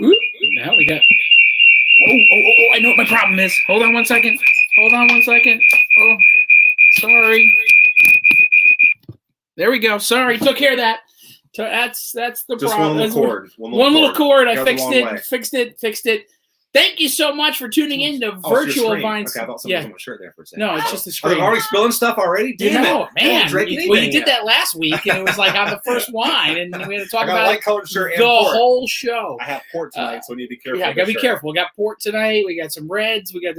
Oop, now we got. Oh! I know what my problem is. Hold on one second. Oh, sorry. There we go. Sorry, took care of that. So that's the Just problem. One little cord. I fixed it. Thank you so much for tuning in to Virtual Vines. Okay, I thought something was on my shirt there for a second. No, it's just the screen. Are they already spilling stuff already? Damn it. Man. You did that last week, and it was like on the first wine, and we had to talk about light-colored shirt and the port. whole show. I have port tonight, so we need to be careful. Yeah, got to be careful. We got port tonight. We got some reds. We got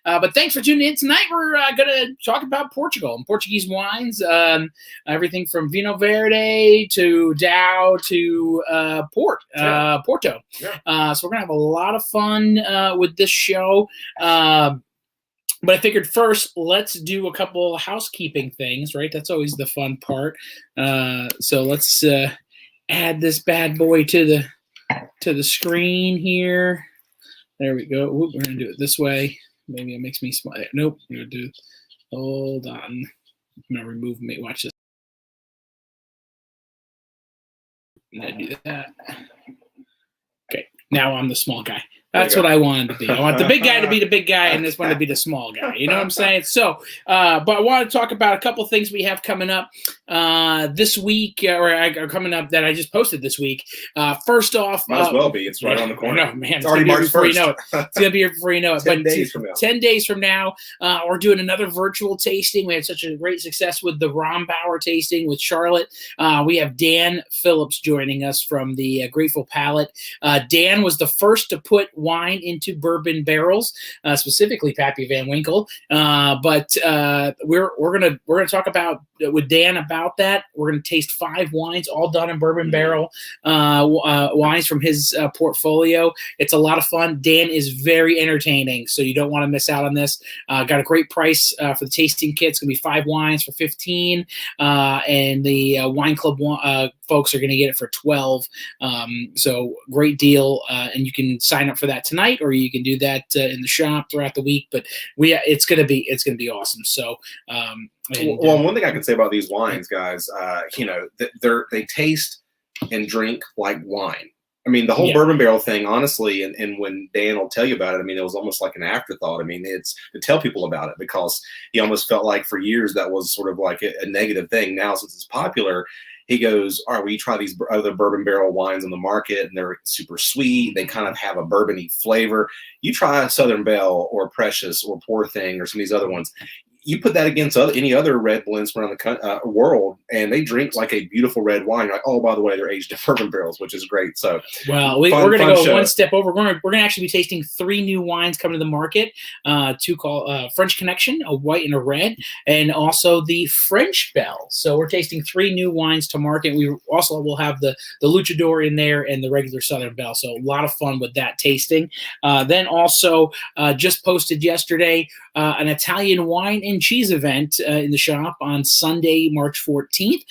but thanks for tuning in tonight. We're going to talk about Portugal and Portuguese wines. Everything from Vino Verde to Dow to Porto. Yeah. So we're going to have a lot of fun with this show. But I figured first, let's do a couple housekeeping things, right? That's always the fun part. So let's add this bad boy to the screen here. There we go. We're going to do it this way. Maybe it makes me smile. Nope. I'm going to do. Hold on. I'm going to remove me. Watch this. I'm going to do that. Okay. Now I'm the small guy. That's what I wanted to be. I want the big guy to be the big guy, and this one to be the small guy. You know what I'm saying? So, but I want to talk about a couple of things we have coming up this week, or coming up that I just posted this week. First off, might as well be. It's right on the corner. No, man, it's already March 1st. You know it. It's gonna be here before you know it. 10 days from now. 10 days from now, we're doing another virtual tasting. We had such a great success with the Rombauer tasting with Charlotte. We have Dan Phillips joining us from the Grateful Palate. Dan was the first to put wine into bourbon barrels, specifically Pappy Van Winkle. But we're gonna talk about with Dan about that. We're gonna taste 5 wines, all done in bourbon barrel wines from his portfolio. It's a lot of fun. Dan is very entertaining, so you don't want to miss out on this. Got a great price for the tasting kit. It's gonna be 5 wines for $15, and the wine club folks are gonna get it for $12. So great deal, and you can sign up for that tonight, or you can do that in the shop throughout the week. But it's gonna be awesome. So one thing I can say about these wines, guys, they taste and drink like wine. I mean, the whole bourbon barrel thing, honestly, and when Dan will tell you about it, I mean, it was almost like an afterthought. I mean, it's to tell people about it because he almost felt like for years that was sort of like a negative thing. Now, since it's popular, he goes, all right, well, you try these other bourbon barrel wines on the market, and they're super sweet. They kind of have a bourbony flavor. You try Southern Belle or Precious or Poor Thing or some of these other ones. You put that against any other red blends from around the world, and they drink like a beautiful red wine. You're like, oh, by the way, they're aged in bourbon barrels, which is great. So, well, we're going to go one step over. We're going to actually be tasting 3 new wines coming to the market. 2 called French Connection, a white and a red, and also the French Belle. So we're tasting 3 new wines to market. We also will have the Luchador in there and the regular Southern Belle. So a lot of fun with that tasting. Then also just posted yesterday an Italian wine and cheese event in the shop on Sunday, March 14th.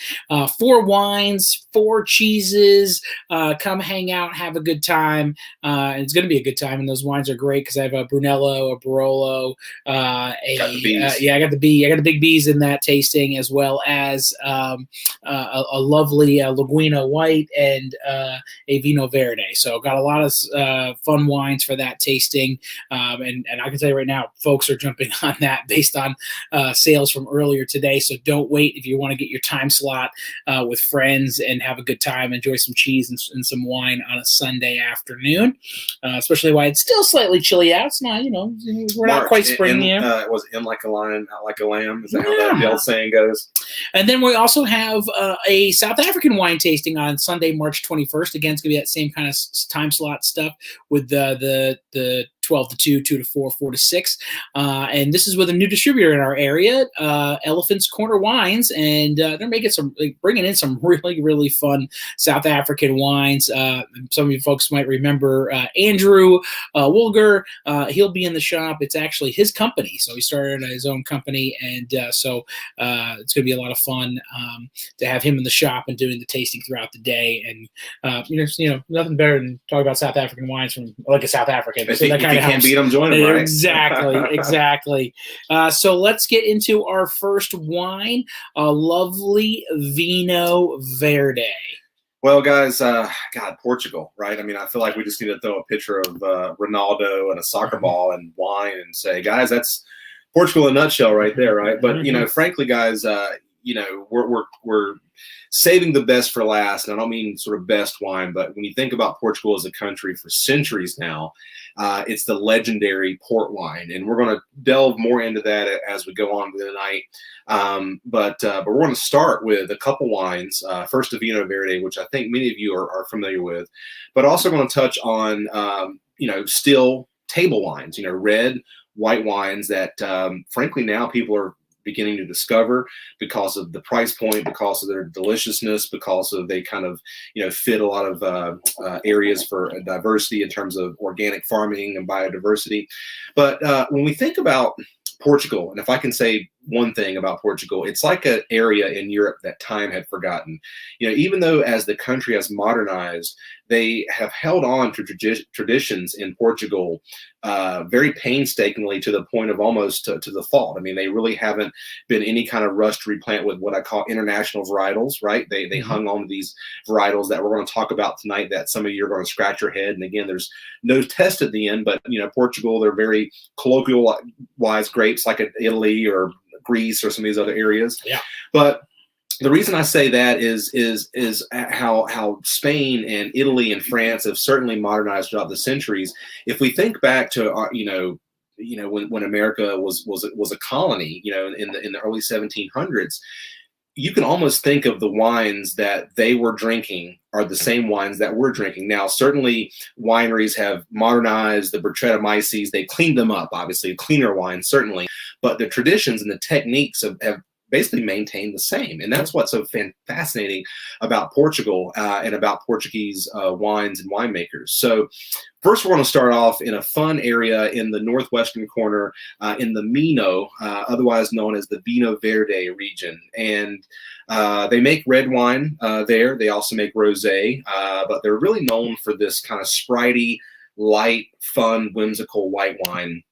4 wines, 4 cheeses. Come hang out, have a good time. And it's going to be a good time, and those wines are great because I have a Brunello, a Barolo, I got the big B's in that tasting, as well as a lovely Laguina White and a Vino Verde. So got a lot of fun wines for that tasting. And I can tell you right now, folks are jumping on that based on sales from earlier today. So don't wait if you want to get your time slot with friends and have a good time, enjoy some cheese and some wine on a Sunday afternoon, especially while it's still slightly chilly out. It's not, we're not quite spring yet. It was in like a lion, out like a lamb. Is that how that old saying goes? And then we also have a South African wine tasting on Sunday, March 21st. Again, it's going to be that same kind of time slot stuff with the 12 to 2, 2 to 4, 4 to 6. And this is with a new distributor in our area, Elephant's Corner Wines. And they're bringing in some really, really fun South African wines. Some of you folks might remember Andrew Woolger. He'll be in the shop. It's actually his company. So he started his own company. And so it's going to be a lot of fun to have him in the shop and doing the tasting throughout the day. And, nothing better than talk about South African wines from like a South African. So that kind of can't beat them, join them, right? Exactly. So let's get into our first wine, a lovely Vino Verde. Well, guys, God, Portugal, right? I mean, I feel like we just need to throw a picture of Ronaldo and a soccer ball and wine and say, guys, that's Portugal in a nutshell right there, right? But, frankly, guys, we're saving the best for last. And I don't mean sort of best wine, but when you think about Portugal as a country for centuries now, it's the legendary port wine. And we're going to delve more into that as we go on to the night. But we're going to start with a couple wines. First, the Vino Verde, which I think many of you are familiar with, but also going to touch on, still table wines, red, white wines that, frankly, now people are beginning to discover because of the price point, because of their deliciousness, because of they kind of, fit a lot of areas for diversity in terms of organic farming and biodiversity. But when we think about Portugal, and if I can say one thing about Portugal, it's like an area in Europe that time had forgotten. Even though as the country has modernized, they have held on to traditions in Portugal very painstakingly to the point of almost to the fault. I mean, they really haven't been any kind of rush to replant with what I call international varietals, right? They hung on to these varietals that we're going to talk about tonight that some of you are going to scratch your head. And again, there's no test at the end, but, Portugal, they're very colloquial-wise grapes like Italy or Greece or some of these other areas. Yeah. But the reason I say that is how Spain and Italy and France have certainly modernized throughout the centuries. If we think back to when America was a colony, in the early 1700s, you can almost think of the wines that they were drinking are the same wines that we're drinking. Now, certainly wineries have modernized the Brettanomyces. They cleaned them up, obviously, cleaner wines, certainly. But the traditions and the techniques have basically maintained the same. And that's what's so fascinating about Portugal and about Portuguese wines and winemakers. So first, we're going to start off in a fun area in the northwestern corner in the Minho, otherwise known as the Vino Verde region. And they make red wine there. They also make rosé, but they're really known for this kind of spritey, light, fun, whimsical white wine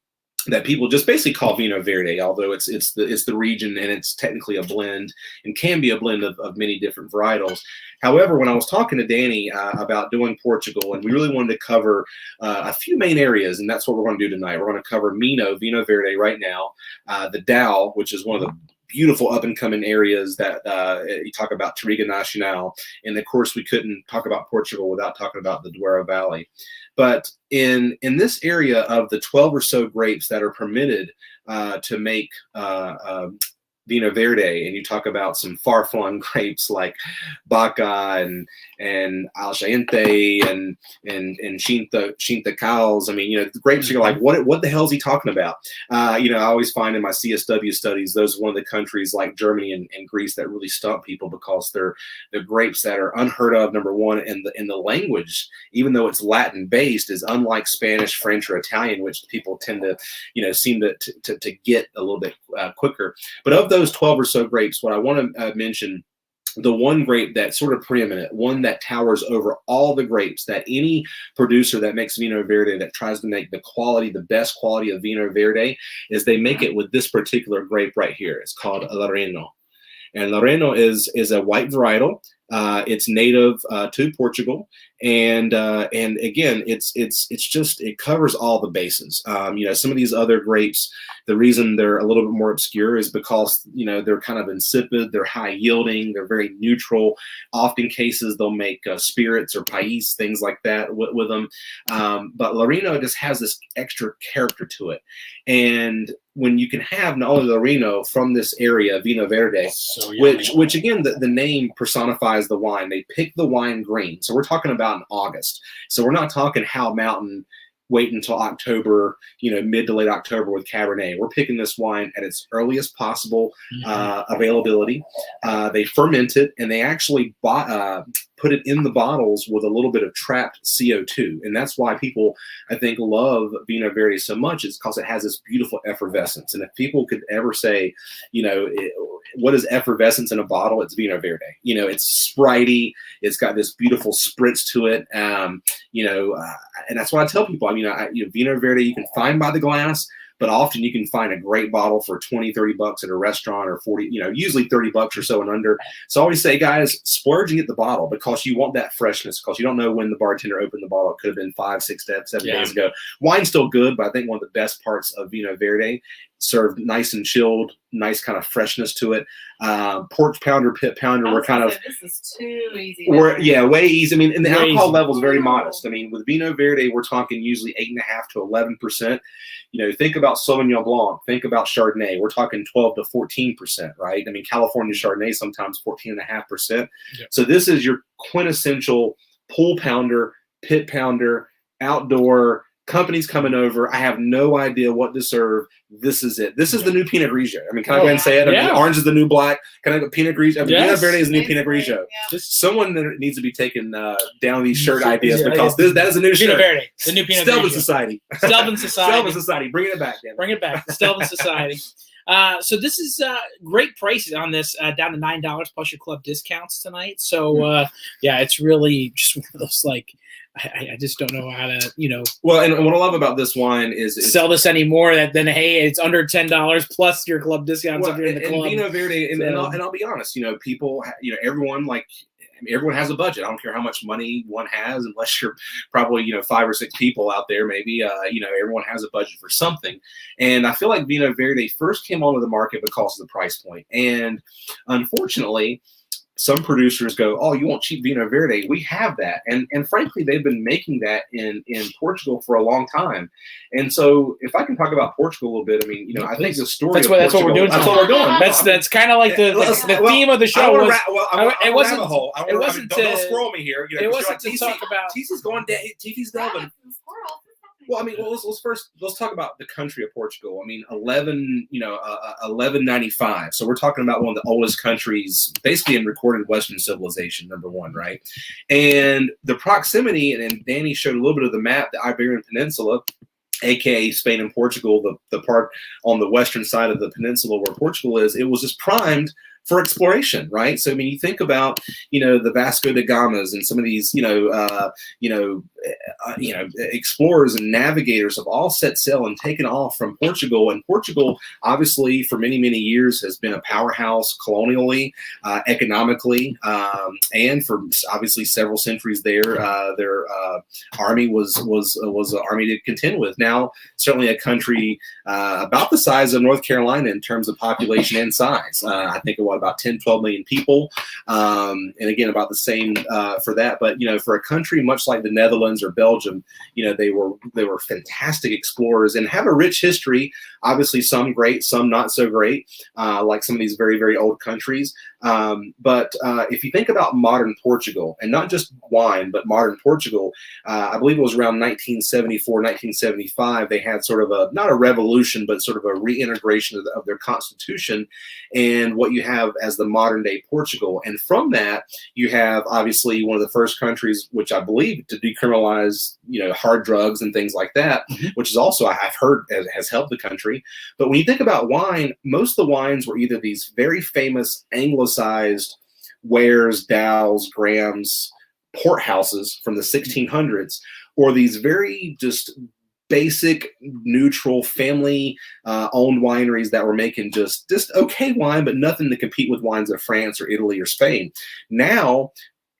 that people just basically call Vino Verde, although it's the region and it's technically a blend and can be a blend of many different varietals. However, when I was talking to Danny about doing Portugal, and we really wanted to cover a few main areas, and that's what we're going to do tonight. We're going to cover Vino Verde right now, the Dow, which is one of the beautiful up-and-coming areas that you talk about Touriga Nacional, and of course we couldn't talk about Portugal without talking about the Douro Valley. But in this area of the 12 or so grapes that are permitted to make Vino Verde, and you talk about some far-flung grapes like Baca and Aljaente and Xinta Cals. I mean, the grapes you're like, what the hell is he talking about? I always find in my CSW studies, those are one of the countries like Germany and Greece that really stump people because they're grapes that are unheard of. Number one, and the language, even though it's Latin based, is unlike Spanish, French, or Italian, which people tend to seem to get a little bit quicker. But of those 12 or so grapes, what I want to mention, the one grape that's sort of preeminent, one that towers over all the grapes, that any producer that makes Vino Verde that tries to make the best quality of Vino Verde, is they make it with this particular grape right here. It's called Loreno. And Loreno is a white varietal. It's native to Portugal, and again, it covers all the bases. Some of these other grapes, the reason they're a little bit more obscure is because they're kind of insipid, they're high yielding, they're very neutral. Often cases they'll make spirits or pais, things like that with them. But Loreno just has this extra character to it, and when you can have not only Loreno from this area, Vino Verde, which again, the name personifies the wine. They pick the wine green. So we're talking about in August. So we're not talking Howell Mountain, wait until October, mid to late October with Cabernet. We're picking this wine at its earliest possible availability. They ferment it, and they actually put it in the bottles with a little bit of trapped CO2. And that's why people, I think, love Vino Verde so much, is because it has this beautiful effervescence. And if people could ever say, what is effervescence in a bottle? It's Vino Verde. It's spritey. It's got this beautiful spritz to it. And that's what I tell people. Vino Verde you can find by the glass, but often you can find a great bottle for $20-30 at a restaurant, or 40, usually $30 or so and under. So I always say, guys, splurge and get the bottle, because you want that freshness, because you don't know when the bartender opened the bottle. It could have been 5, 6, 7 days ago. Wine's still good, but I think one of the best parts of Vino Verde, served nice and chilled, nice kind of freshness to it. Porch pounder, pit pounder, we're kind of, this is too easy. Way easy. I mean, and the alcohol level is very Ooh. modest. I mean, with Vino Verde, we're talking usually 8.5 to 11%. Think about Sauvignon Blanc, think about Chardonnay. We're talking 12 to 14%, right? I mean, California Chardonnay sometimes 14.5%. Yep. So this is your quintessential pool pounder, pit pounder, outdoor. Companies coming over. I have no idea what to serve. This is it. This is the new Pinot Grigio. I mean, can I go ahead and say it? I mean, orange is the new black. Can I go Pinot Grigio? I mean, Vino Verde is the new Pinot Grigio. Yeah. Someone that needs to be taken down these shirt ideas, because that is a new shirt. Pinot Verde, the new Pinot Stelvin Grigio. Society. Stelvin Society. Stelvin Society. Bring it back, Dan. Bring it back. The Stelvin Society. So this is great prices on this, down to $9 plus your club discounts tonight. So it's really just one of those, like, I just don't know how to, Well, and what I love about this wine is sell this anymore than hey, it's under $10 plus your club discounts if you're in the club. And Vino Verde, and I'll be honest, people, everyone everyone has a budget. I don't care how much money one has, unless you're probably 5 or 6 people out there. Maybe everyone has a budget for something. And I feel like Vino Verde first came onto the market because of the price point. And unfortunately, some producers go, "Oh, you want cheap Vino Verde? We have that." And frankly, they've been making that in Portugal for a long time. And so, if I can talk about Portugal a little bit, I mean, I think the story. That's what we're doing. That's what we're doing. That's kind of like the theme of the show. It wasn't. It wasn't. Don't squirrel me here. It wasn't to talk about. TC's going. TC's delving. Well, I mean, let's talk about the country of Portugal. I mean, 1195. So we're talking about one of the oldest countries, basically in recorded Western civilization. Number one, right? And the proximity, and Danny showed a little bit of the map, the Iberian Peninsula, aka Spain and Portugal, the part on the western side of the peninsula where Portugal is. It was just primed for exploration, right? So I mean, you think about the Vasco da Gamas and some of these explorers and navigators have all set sail and taken off from Portugal. And Portugal, obviously, for many years has been a powerhouse colonially, economically, and for obviously several centuries there, their army was an army to contend with. Now, certainly a country about the size of North Carolina in terms of population and size. I think about 10-12 million people, and again about the same for that. But for a country much like the Netherlands or Belgium, they were fantastic explorers and have a rich history. Obviously, some great, some not so great, like some of these very old countries. But if you think about modern Portugal, and not just wine, but modern Portugal, I believe it was around 1974, 1975, they had sort of not a revolution, but sort of a reintegration of their constitution, and what you have as the modern day Portugal. And from that, you have obviously one of the first countries, which I believe to decriminalize, hard drugs and things like that, which is also, I've heard, has helped the country. But when you think about wine, most of the wines were either these very famous anglicized wares, Dow's, Graham's, port houses from the 1600s, or these very just basic, neutral, family owned wineries that were making just okay wine, but nothing to compete with wines of France or Italy or Spain. Now,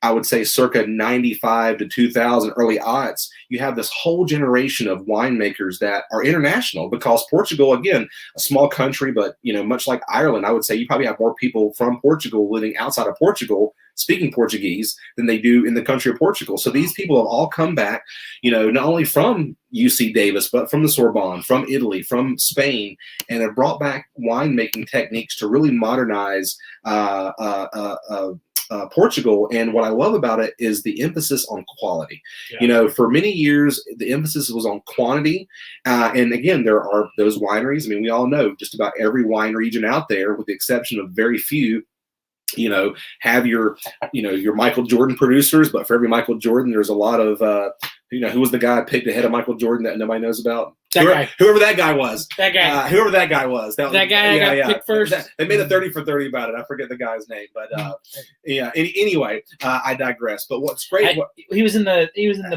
I would say circa 95 to 2000, early aughts, you have this whole generation of winemakers that are international, because Portugal, again, a small country, but much like Ireland, I would say you probably have more people from Portugal living outside of Portugal speaking Portuguese than they do in the country of Portugal. So these people have all come back, not only from UC Davis, but from the Sorbonne, from Italy, from Spain, and have brought back winemaking techniques to really modernize Portugal. And what I love about it is the emphasis on quality. Yeah. For many years, the emphasis was on quantity. And again, there are those wineries. I mean, we all know just about every wine region out there, with the exception of very few, have your Michael Jordan producers. But for every Michael Jordan, there's a lot of, who was the guy picked ahead of Michael Jordan that nobody knows about? Whoever that guy was. That guy. Whoever that guy was. That guy got picked first. They made a 30 for 30 about it. I forget the guy's name, but Anyway, I digress. But what's great? He was in the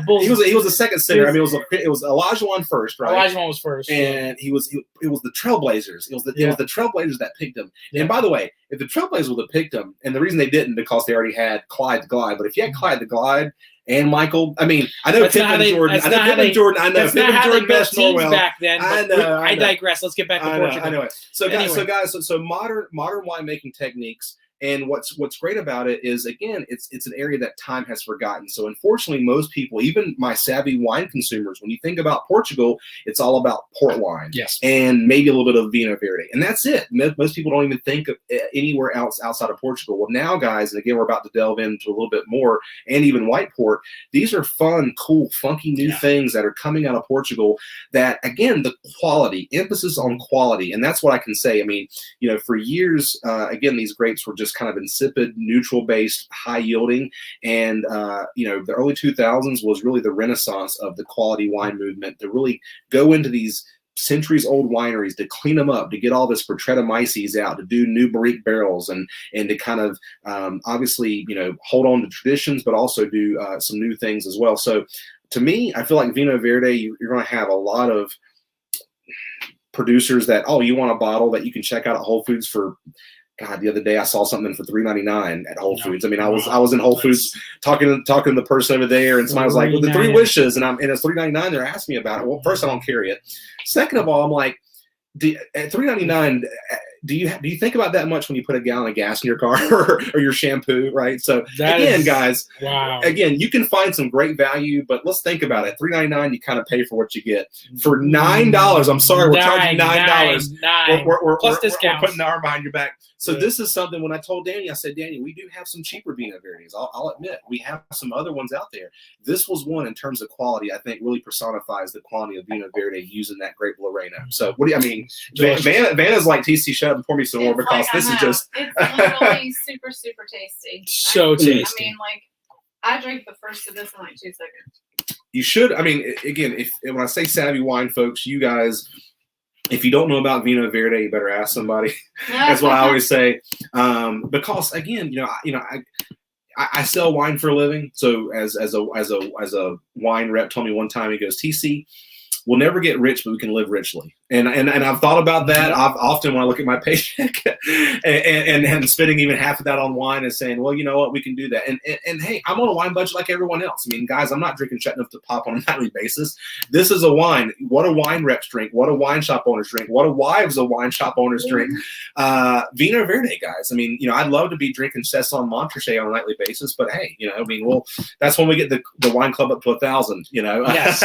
Bulls. He was the second center. I mean, it was Olajuwon first, right? Olajuwon was first, and it was the Trailblazers. It was the Trailblazers that picked him. Yeah. And by the way, if the Trailblazers would have picked him, and the reason they didn't because they already had Clyde the Glide. But if you had Clyde the Glide and Michael, I mean, I know Pippen Jordan. I know Pippen Jordan best Norwell. Back then, I digress. Let's get back to Portugal. I know. So modern winemaking techniques. And what's great about it is, again, it's an area that time has forgotten. So unfortunately, most people, even my savvy wine consumers, when you think about Portugal, it's all about port wine, yes, and maybe a little bit of Vino Verde, and that's it. Most people don't even think of anywhere else outside of Portugal. Well, now, guys, and again, we're about to delve into a little bit more, and even white port. These are fun, cool, funky new things that are coming out of Portugal. That, again, the quality, emphasis on quality, and that's what I can say. I mean, for years, again, these grapes were just kind of insipid, neutral-based, high-yielding, and the early 2000s was really the renaissance of the quality wine movement to really go into these centuries-old wineries, to clean them up, to get all this Brettanomyces out, to do new barrique barrels, and to kind of obviously hold on to traditions, but also do some new things as well. So to me, I feel like Vino Verde, you're going to have a lot of producers that, you want a bottle that you can check out at Whole Foods for. God, the other day I saw something for $3.99 at Whole Foods. I mean, I was in Whole Foods talking to the person over there, and somebody was like, "Well, the 3 wishes," and it's $3.99. They're asking me about it. Well, first, I don't carry it. Second of all, I'm like, at $3.99, do you think about that much when you put a gallon of gas in your car or your shampoo, right? So guys, wow. Again, you can find some great value, but let's think about it. $3.99, you kind of pay for what you get. For $9, I'm sorry, we're charging $9. We're plus discount. We're putting the arm behind your back. So this is something. When I told Danny, I said, Danny, we do have some cheaper Vino Verdes. I'll admit, we have some other ones out there. This was one in terms of quality. I think really personifies the quality of Vino Verde using that grape Lorena. So what do you? I mean, Vanna's like, TC, shut up and pour me some more, because this is just. It's literally super, super tasty. So tasty. I mean, I drank the first of this in 2 seconds. You should. I mean, again, when I say savvy wine, folks, you guys. If you don't know about Vino Verde, you better ask somebody. That's what I always say. Because again, I sell wine for a living. So as a wine rep told me one time, he goes, TC, we'll never get rich, but we can live richly. And I've thought about that. I've often, when I look at my paycheck and spending even half of that on wine and saying, well, you know what, we can do that. And hey, I'm on a wine budget like everyone else. I mean, guys, I'm not drinking Chetnuf to pop on a nightly basis. This is a wine. What do wine reps drink? What do wine shop owners drink? What do wives of wine shop owners drink? Vino Verde, guys. I mean, I'd love to be drinking Cesson Montrachet on a nightly basis, but hey, that's when we get the wine club up to 1,000. Yes,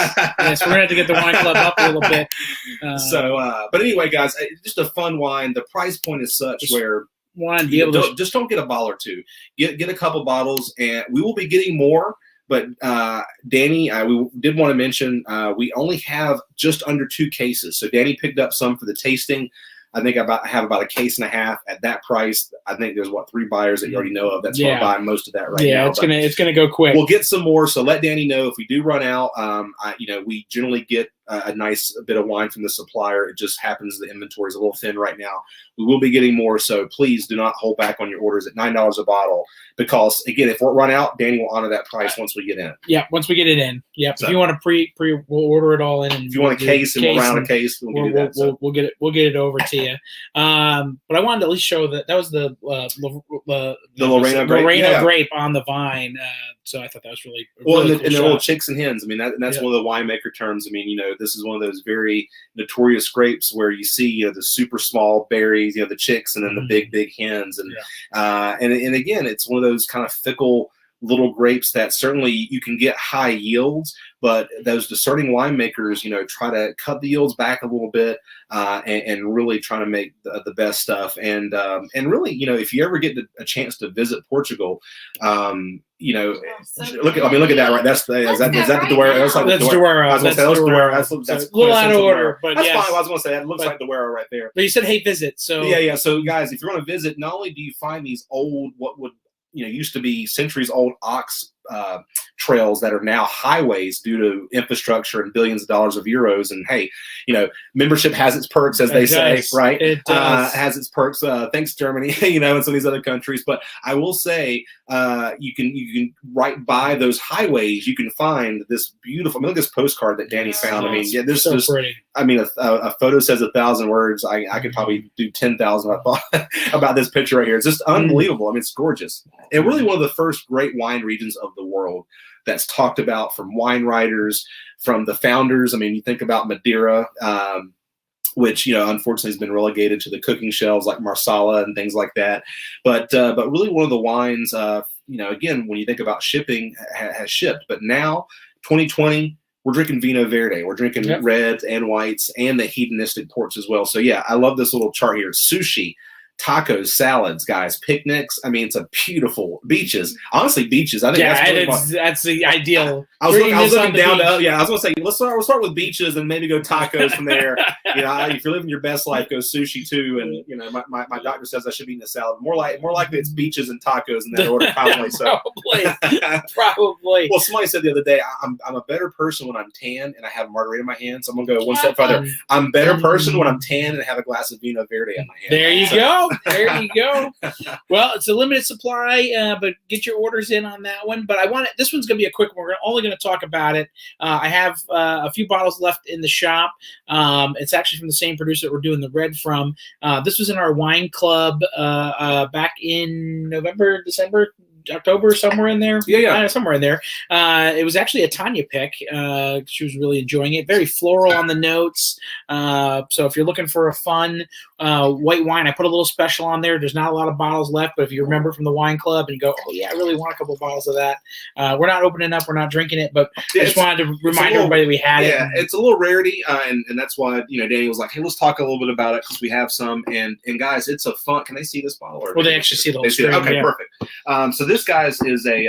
we're gonna have to get the wine club up a little bit. But anyway, guys, just a fun wine. The price point is such where just don't get a bottle or two. Get a couple bottles, and we will be getting more. But Danny, we did want to mention we only have just under 2 cases. So Danny picked up some for the tasting. I think I have about a case and a half at that price. I think there's 3 buyers that you already know of that's going to buy most of that right now. Yeah, it's gonna go quick. We'll get some more. So let Danny know if we do run out. We generally get a nice bit of wine from the supplier. It just happens the inventory is a little thin right now. We will be getting more, so please do not hold back on your orders at $9 a bottle, because again, if we're run out, Danny will honor that price once we get in. Yeah, once we get it in. Yeah, so, if you want to we'll order it all in. And if you want a case and we'll round a case, we'll get it over to you. But I wanted to at least show that was the Lorena grape on the vine. So I thought that was really cool. And the little chicks and hens. I mean, that's one of the winemaker terms. I mean, this is one of those very notorious grapes where you see the super small berries, the chicks, and then the big hens, and again, it's one of those kind of fickle little grapes that certainly you can get high yields, but those discerning winemakers, try to cut the yields back a little bit and really try to make the best stuff. And really, if you ever get a chance to visit Portugal, look at that, right? Is that the Douro? That's Douro. That's Douro. That's a little out of order, but that's fine. I was going to say that looks like the Douro right there. But you said, hey, visit. So yeah. So guys, if you're going to visit, not only do you find these old, what would used to be centuries old ox trails that are now highways due to infrastructure and billions of dollars of euros. And hey, membership has its perks, as they say, right? It does. Has its perks. Thanks, Germany, and some of these other countries. But I will say, you can right by those highways, you can find this beautiful. Look at this postcard that Danny found. There's so just. Pretty. A photo says 1,000 words. I could probably do 10,000 if I thought about this picture right here. It's just unbelievable. It's gorgeous. And really one of the first great wine regions of the world that's talked about from wine writers, from the founders. You think about Madeira, which unfortunately has been relegated to the cooking shelves like Marsala and things like that. But really one of the wines, again, when you think about shipping, has shipped. But now, 2020. We're drinking Vino Verde. We're drinking reds and whites and the hedonistic ports as well. So, I love this little chart here. Sushi, tacos, salads, guys, picnics. It's a beautiful beaches. Honestly, beaches. I think that's the ideal. I was looking down to. I was going to say let's start with beaches and maybe go tacos from there. If you're living your best life, go sushi too. And my doctor says I should be eating a salad. More likely it's beaches and tacos in that order. Probably so. Probably. Well, somebody said the other day, I'm a better person when I'm tan and I have a margarita in my hand. So I'm gonna go one step further. I'm a better person when I'm tan and I have a glass of Vino Verde in my hand. There you go. There you go. Well, it's a limited supply, but get your orders in on that one. But this one's going to be a quick one. We're only going to talk about it. I have a few bottles left in the shop. It's actually from the same producer that we're doing the red from. This was in our wine club back in November, December, October, somewhere in there. Somewhere in there. It was actually a Tanya pick. She was really enjoying it. Very floral on the notes. So if you're looking for a fun white wine, I put a little special on there. There's not a lot of bottles left, but if you remember from the wine club and you go, oh yeah, I really want a couple of bottles of that. We're not opening up. We're not drinking it, but I just wanted to remind everybody we had it. Yeah, it's a little rarity, and that's why Danny was like, hey, let's talk a little bit about it because we have some. And guys, it's a fun. Can they see this bottle? Well, they actually see the whole screen. Okay, perfect. So this, guys, is a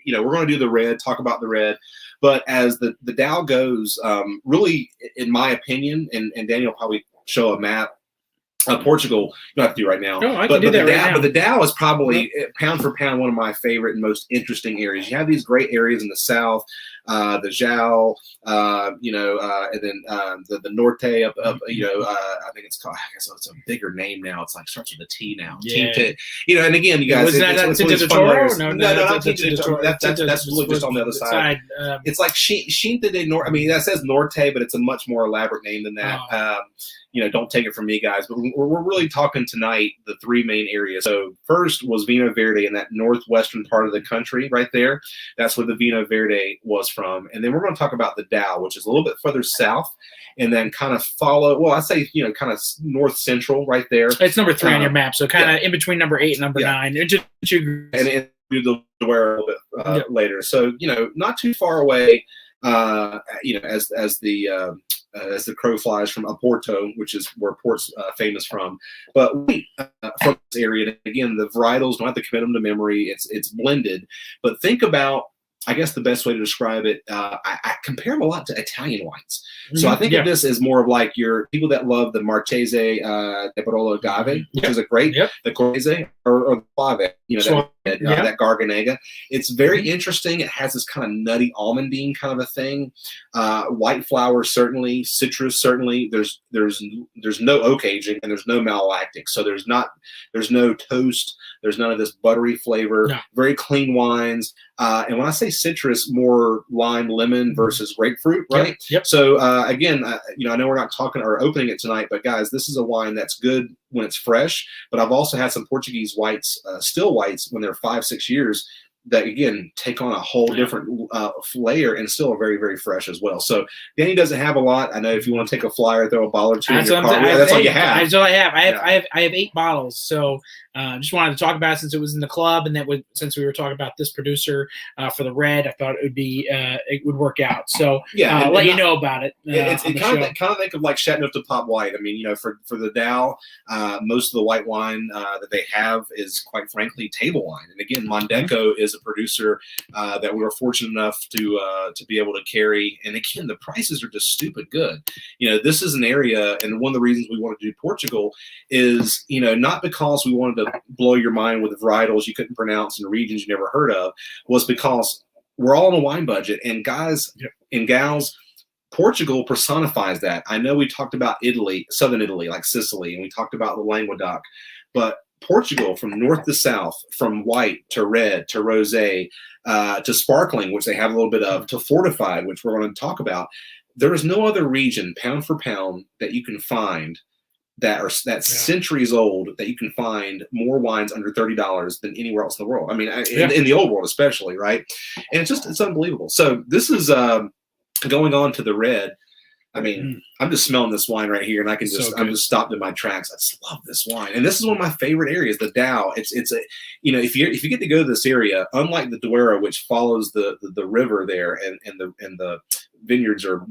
we're going to do the red, talk about the red, but as the Dow goes, really, in my opinion, and Daniel will probably show a map. Portugal, you don't have to do right now. No, I can do that right now. But the Dow is probably pound for pound one of my favorite and most interesting areas. You have these great areas in the south, the João, and then the Norte up. I think it's called. I guess it's a bigger name now. It's like starts with a T now. Yeah. And again, you guys. Was that Toro? No, not Tinta de Toro. That's really just on the other side. It's like Quinta de Norte. That says Norte, but it's a much more elaborate name than that. Don't take it from me, guys. But we're really talking tonight the three main areas. So first was Vino Verde in that northwestern part of the country right there. That's where the Vino Verde was from. And then we're going to talk about the Dow, which is a little bit further south. And then kind of I say, kind of north central right there. It's number 3 on your map. So kind of in between number 8 and number 9. And do the wear a little bit later. So, not too far away, as the crow flies from Porto, which is where Port's famous from. But from this area, again, the varietals, don't have to commit them to memory. It's blended. But think about, I guess the best way to describe it, I compare them a lot to Italian wines. So I think of this as more of like your people that love the Marchese de Barolo Agave, which is a great, the Cortese or the Fave, that Garganega. It's very interesting. It has this kind of nutty almondine kind of a thing. White flower, certainly. Citrus, certainly. There's no oak aging and there's no malolactic. So there's no toast. There's none of this buttery flavor. No. Very clean wines. And when I say citrus, more lime, lemon versus grapefruit, right? Yep. So again, I know we're not talking or opening it tonight, but guys, this is a wine that's good when it's fresh. But I've also had some Portuguese whites, still whites, when they're 5-6 years, that again take on a whole different layer and still are very, very fresh as well. So Danny doesn't have a lot. I know if you want to take a flyer, throw a bottle or two in your car. That's all you have. That's all I have. I have 8 bottles. So just wanted to talk about it since it was in the club, and since we were talking about this producer for the red, I thought it would work out. So I'll let you know about it. It's kind of think of like Chateauneuf de Pape white. I mean, for the Dow, most of the white wine that they have is quite frankly table wine. And again, Mondeco is a producer that we were fortunate enough to be able to carry. And again, the prices are just stupid good. This is an area, and one of the reasons we wanted to do Portugal is, not because we wanted to blow your mind with varietals you couldn't pronounce and regions you never heard of, was because we're all on a wine budget, and guys and gals, Portugal personifies that. I know we talked about Italy, southern Italy, like Sicily, and we talked about the Languedoc, but Portugal, from north to south, from white to red to rosé to sparkling, which they have a little bit of, to fortified, which we're going to talk about. There is no other region, pound for pound, that you can find that's centuries old, that you can find more wines under $30 than anywhere else in the world. I mean, in the old world especially, right? And it's unbelievable. So this is going on to the red. I mean, I'm just smelling this wine right here, and I'm just stopped in my tracks. I just love this wine, and this is one of my favorite areas, the Dow. It's a, if you get to go to this area, unlike the Douro, which follows the river there, and the vineyards are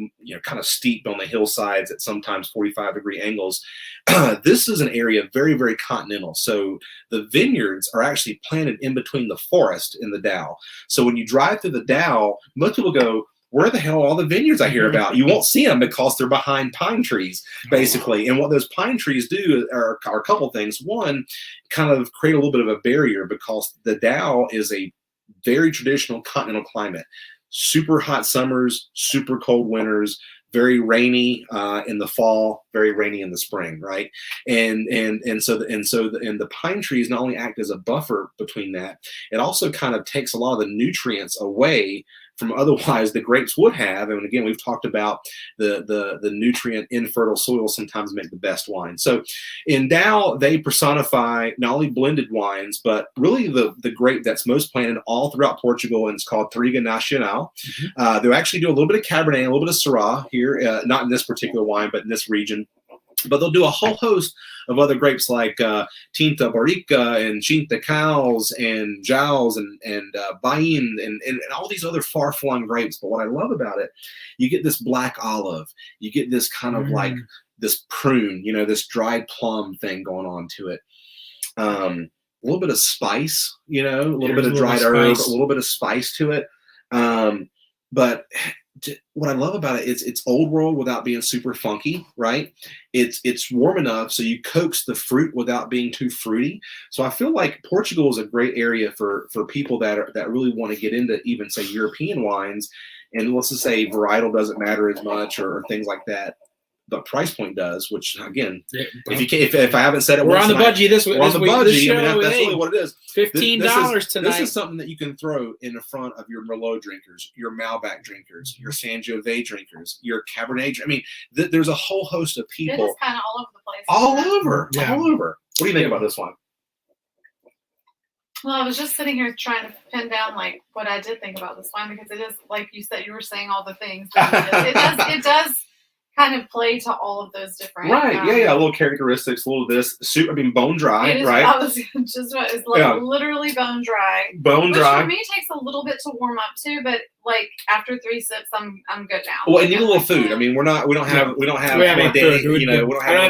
kind of steep on the hillsides at sometimes 45-degree angles. This is an area very, very continental. So the vineyards are actually planted in between the forest in the Dow. So when you drive through the Dow, most people go, where the hell are all the vineyards I hear about? You won't see them because they're behind pine trees, basically. And what those pine trees do are a couple things. One, kind of create a little bit of a barrier, because the Dow is a very traditional continental climate. Super hot summers, super cold winters, very rainy in the fall, very rainy in the spring, right? And so the pine trees not only act as a buffer between that, it also kind of takes a lot of the nutrients away from otherwise the grapes would have. And again, we've talked about the nutrient infertile soil sometimes make the best wine. So in Dow, they personify not only blended wines, but really the grape that's most planted all throughout Portugal, and it's called Touriga Nacional. They'll actually do a little bit of Cabernet, a little bit of Syrah here, not in this particular wine, but in this region. But they'll do a whole host of other grapes like Tinta Barrica and Tinta Cows and Jowls and Bain and all these other far-flung grapes. But what I love about it, you get this black olive, you get this kind of like this prune, this dried plum thing going on to it. A little bit of spice, a little bit of dried herb, a little bit of spice to it. But what I love about it is it's old world without being super funky, right? It's warm enough so you coax the fruit without being too fruity. So I feel like Portugal is a great area for people that really want to get into even say European wines, and let's just say varietal doesn't matter as much or things like that. But price point does, which again, if I haven't said it, we're on the budgie this week. We're on the budgie. I mean, that's really what it is. $15 tonight. This is something that you can throw in the front of your Merlot drinkers, your Malbec drinkers, your Sangiovese drinkers, your Cabernet. I mean, there's a whole host of people. It is kind of all over the place. All over. What do you think about this one? Well, I was just sitting here trying to pin down like what I did think about this wine, because it is like you said, you were saying all the things. It does kind of play to all of those different little characteristics, a little of this bone dry, right? I was just it's like literally bone dry. Which for me takes a little bit to warm up too, but like after 3 sips I'm good now. Well, and you need a little food. I mean, we don't have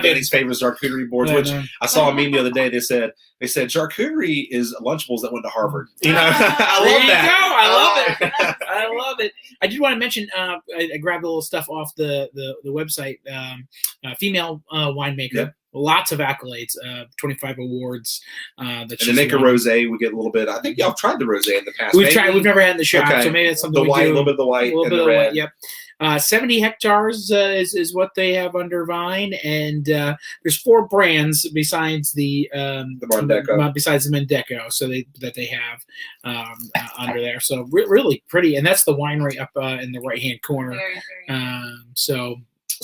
Danny's favorite charcuterie boards, which I saw a meme the other day. They said charcuterie is Lunchables that went to Harvard. I love that. I love it. I did want to mention I grabbed a little stuff off the website. Female winemaker. Yep. Lots of accolades, 25 awards. And they make a rosé. We get a little bit. I think y'all tried the rosé in the past. We've tried. We've never had in the shop, so maybe that's something a little bit of the white, a little bit of the red. Yep. 70 hectares is what they have under vine, and there's 4 brands besides the Mondeco. Besides the Mondeco, so that they have under there. So really pretty, and that's the winery up in the right hand corner. Very, very So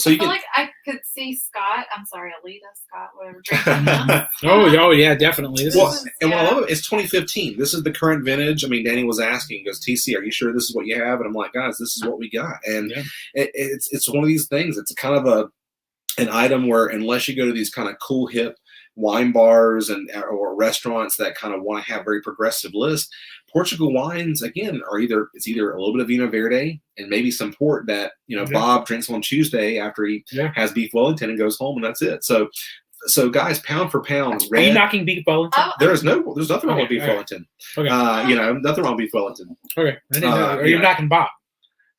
you I feel like I could see Scott. I'm sorry, Alita, Scott, whatever. Oh yeah, definitely. What I love it, it's 2015. This is the current vintage. I mean, Danny was asking, he goes, TC, are you sure this is what you have? And I'm like, guys, this is what we got. And it's one of these things. It's kind of an item where unless you go to these kind of cool, hip wine bars or restaurants that kind of want to have very progressive lists, Portugal wines again are either a little bit of Vino Verde and maybe some port that Bob drinks on Tuesday after he has beef Wellington and goes home, and that's it. So guys, pound for pound, are you knocking beef Wellington? There's nothing wrong with beef Wellington. Okay. Nothing wrong with beef Wellington. Okay. Are you knocking Bob?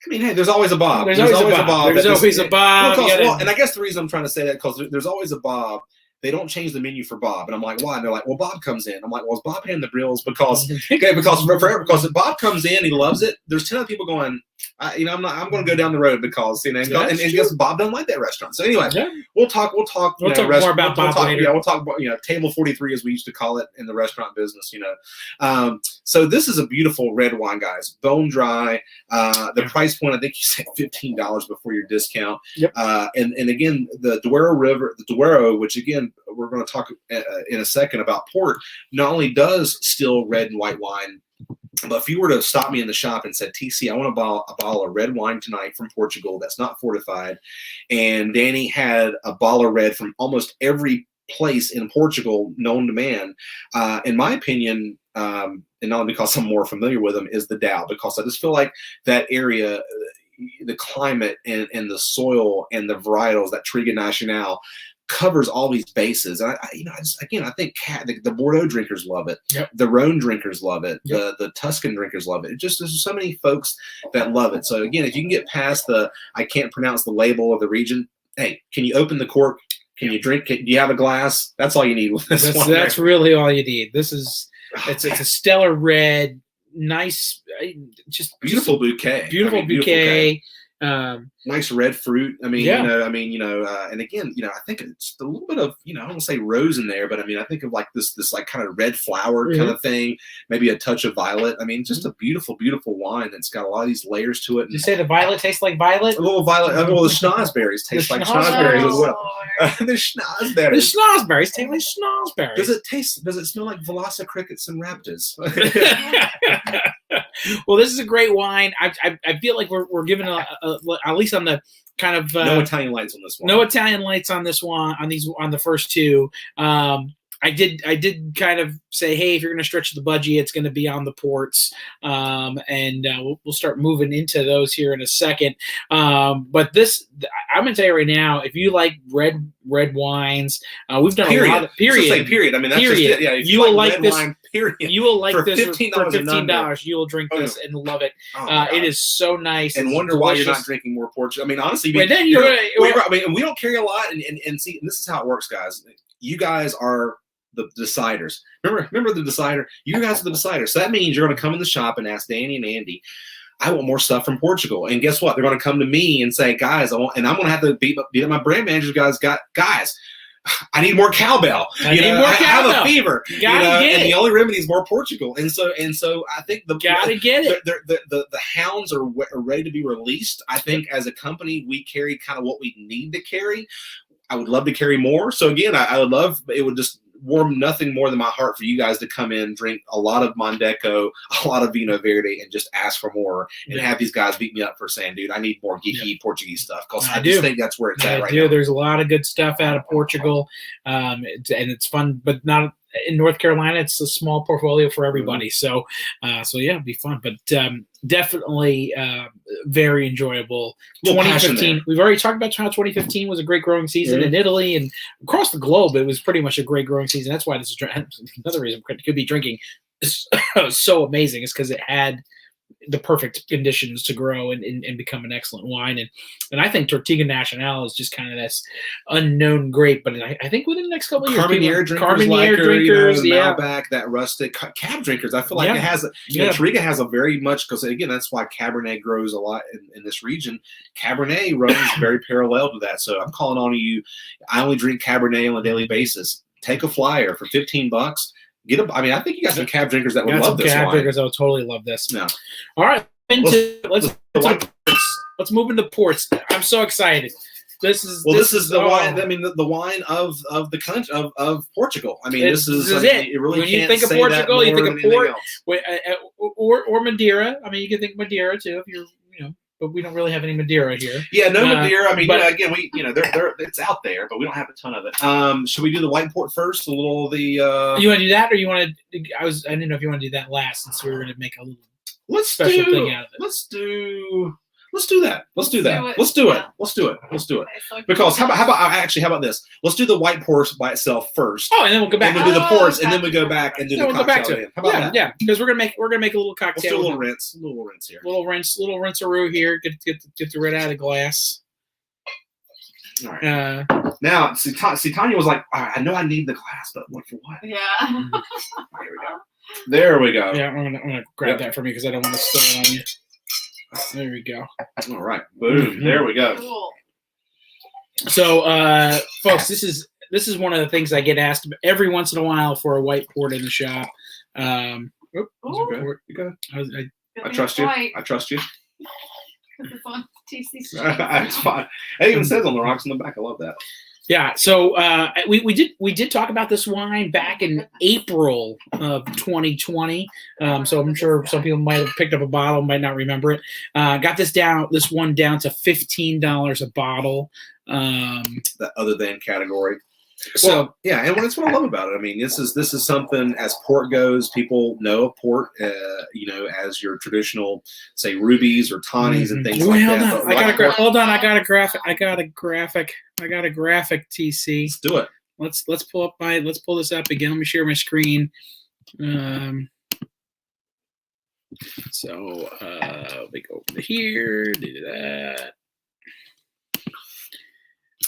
I mean, hey, there's always a Bob. There's always a Bob. And I guess the reason I'm trying to say that because there's always a Bob they don't change the menu for Bob. And I'm like, why? And they're like, well, Bob comes in. I'm like, well, is Bob paying the bills? Because if Bob comes in, he loves it. There's 10 other people going, I'm going to go down the road because, and guess Bob doesn't like that restaurant. So anyway, we'll talk more about Bob later. Yeah, we'll talk about, table 43, as we used to call it in the restaurant business, So this is a beautiful red wine, guys. Bone dry. The price point, I think you said $15 before your discount. Yep. And again, the Douro, which again, we're going to talk in a second about port, not only does still red and white wine, but if you were to stop me in the shop and said, TC, I want to buy a bottle of red wine tonight from Portugal that's not fortified, and Danny had a bottle of red from almost every place in Portugal known to man, in my opinion, and not only because I'm more familiar with them, is the Dow, because I just feel like that area, the climate and the soil and the varietals, that Triga Nacional, covers all these bases. And I think the Bordeaux drinkers love it. Yep. The Rhone drinkers love it. Yep. The Tuscan drinkers love it. There's so many folks that love it. So again, if you can get past I can't pronounce the label of the region, hey, can you open the cork? Can you drink? Do you have a glass? That's all you need with this one. That's really all you need. This is it's a stellar red, nice, just beautiful bouquet. Beautiful bouquet. Nice red fruit. And again, I think it's a little bit of, I don't want to say rose in there, but I think of like this like kind of red flower kind of thing, maybe a touch of violet. Just a beautiful, beautiful wine that's got a lot of these layers to it. Did you say the violet tastes like violet? A little violet. Well, the schnozberries taste like schnozberries as well. The schnozberries. The schnozberries taste like schnozberries. Does it smell like Velociraptor crickets and raptors? Well, this is a great wine. I feel like we're giving at least on the kind of no Italian lights on this one. No Italian lights on this one. On the first two. I did kind of say, hey, if you're going to stretch the budget, it's going to be on the ports, and we'll start moving into those here in a second. But this, I'm going to tell you right now, if you like red wines, we've done a lot of period. Period. That's period. Just it. Yeah, you will like this. Wine, period. You will like this for $15. You will drink this and love it. It is so nice and wonder why you're not drinking more Portugal. Honestly, we don't carry a lot, and see, and this is how it works, guys. You guys are the deciders. Remember the decider? You guys are the deciders. So that means you're going to come in the shop and ask Danny and Andy, I want more stuff from Portugal. And guess what? They're going to come to me and say, guys, I'm going to have to beat up my brand managers. Guys, I need more cowbell. I have a fever. And the only remedy is more Portugal. And so I think the hounds are ready to be released. I think as a company, we carry kind of what we need to carry. I would love to carry more. So again, I would love, it would just warm nothing more than my heart for you guys to come in, drink a lot of Mondeco, a lot of Vino Verde, and just ask for more and have these guys beat me up for saying, dude, I need more geeky Portuguese stuff. Because I just think that's where it's at right now. There's a lot of good stuff out of Portugal, and it's fun, but not in North Carolina. It's a small portfolio for everybody. So it'd be fun, but definitely very enjoyable. 2015. We've already talked about how 2015 was a great growing season in Italy and across the globe. It was pretty much a great growing season. That's why this is another reason could be drinking is so amazing. Is because it had the perfect conditions to grow and become an excellent wine. And I think Triga Nacional is just kind of this unknown grape, but I think within the next couple of years, Carmenere drinkers, Malbec, that rustic cab drinkers. I feel like it has, Triga has a very much, because again, that's why Cabernet grows a lot in this region. Cabernet runs very parallel to that. So I'm calling on you. I only drink Cabernet on a daily basis. Take a flyer for $15. I think you got some cab drinkers that would love this wine. Cab drinkers that would totally love this. No. All right, let's move into ports. I'm so excited. This is the wine. The wine of the country of Portugal. This is it. You really when you think of Portugal, you think of port or Madeira. You can think Madeira too if you're but we don't really have any Madeira here. Yeah, no Madeira. Again, we it's out there, but we don't have a ton of it. Should we do the white port first? You want to do that, or you want to? I didn't know if you want to do that last, since we were going to make a little special thing out of it. Let's do that. Let's do it. Because how about this? Let's do the white port by itself first. Oh, and then we'll go back. And we'll do the ports, and then we go back and do the cocktail. How about that? Yeah, because we're gonna make a little cocktail. Let's do a little rinse here. Little rinse-a-roo here. Get the red out of the glass. All right. Now, see, Tanya was like, I know I need the glass, but what for what? Yeah. Here we go. There we go. Yeah, I'm gonna grab that from you because I don't want to spill it on you. There we go. All right. Boom. There we go. Cool. So, folks, this is one of the things I get asked every once in a while for a white port in the shop. You good? I trust you. I trust you. It's on TC It's fine. It even says on the rocks in the back. I love that. Yeah, so we did talk about this wine back in April of 2020. So I'm sure some people might have picked up a bottle, might not remember it. Got this one down to $15 a bottle. The other than category. So well, yeah, and that's what I love about it. I mean, this is something as port goes. People know of port, as your traditional, say, rubies or tawnies and things like that. Hold on, I got a graphic. TC. Let's do it. Let's pull this up again. Let me share my screen. So we go over to here. Do that.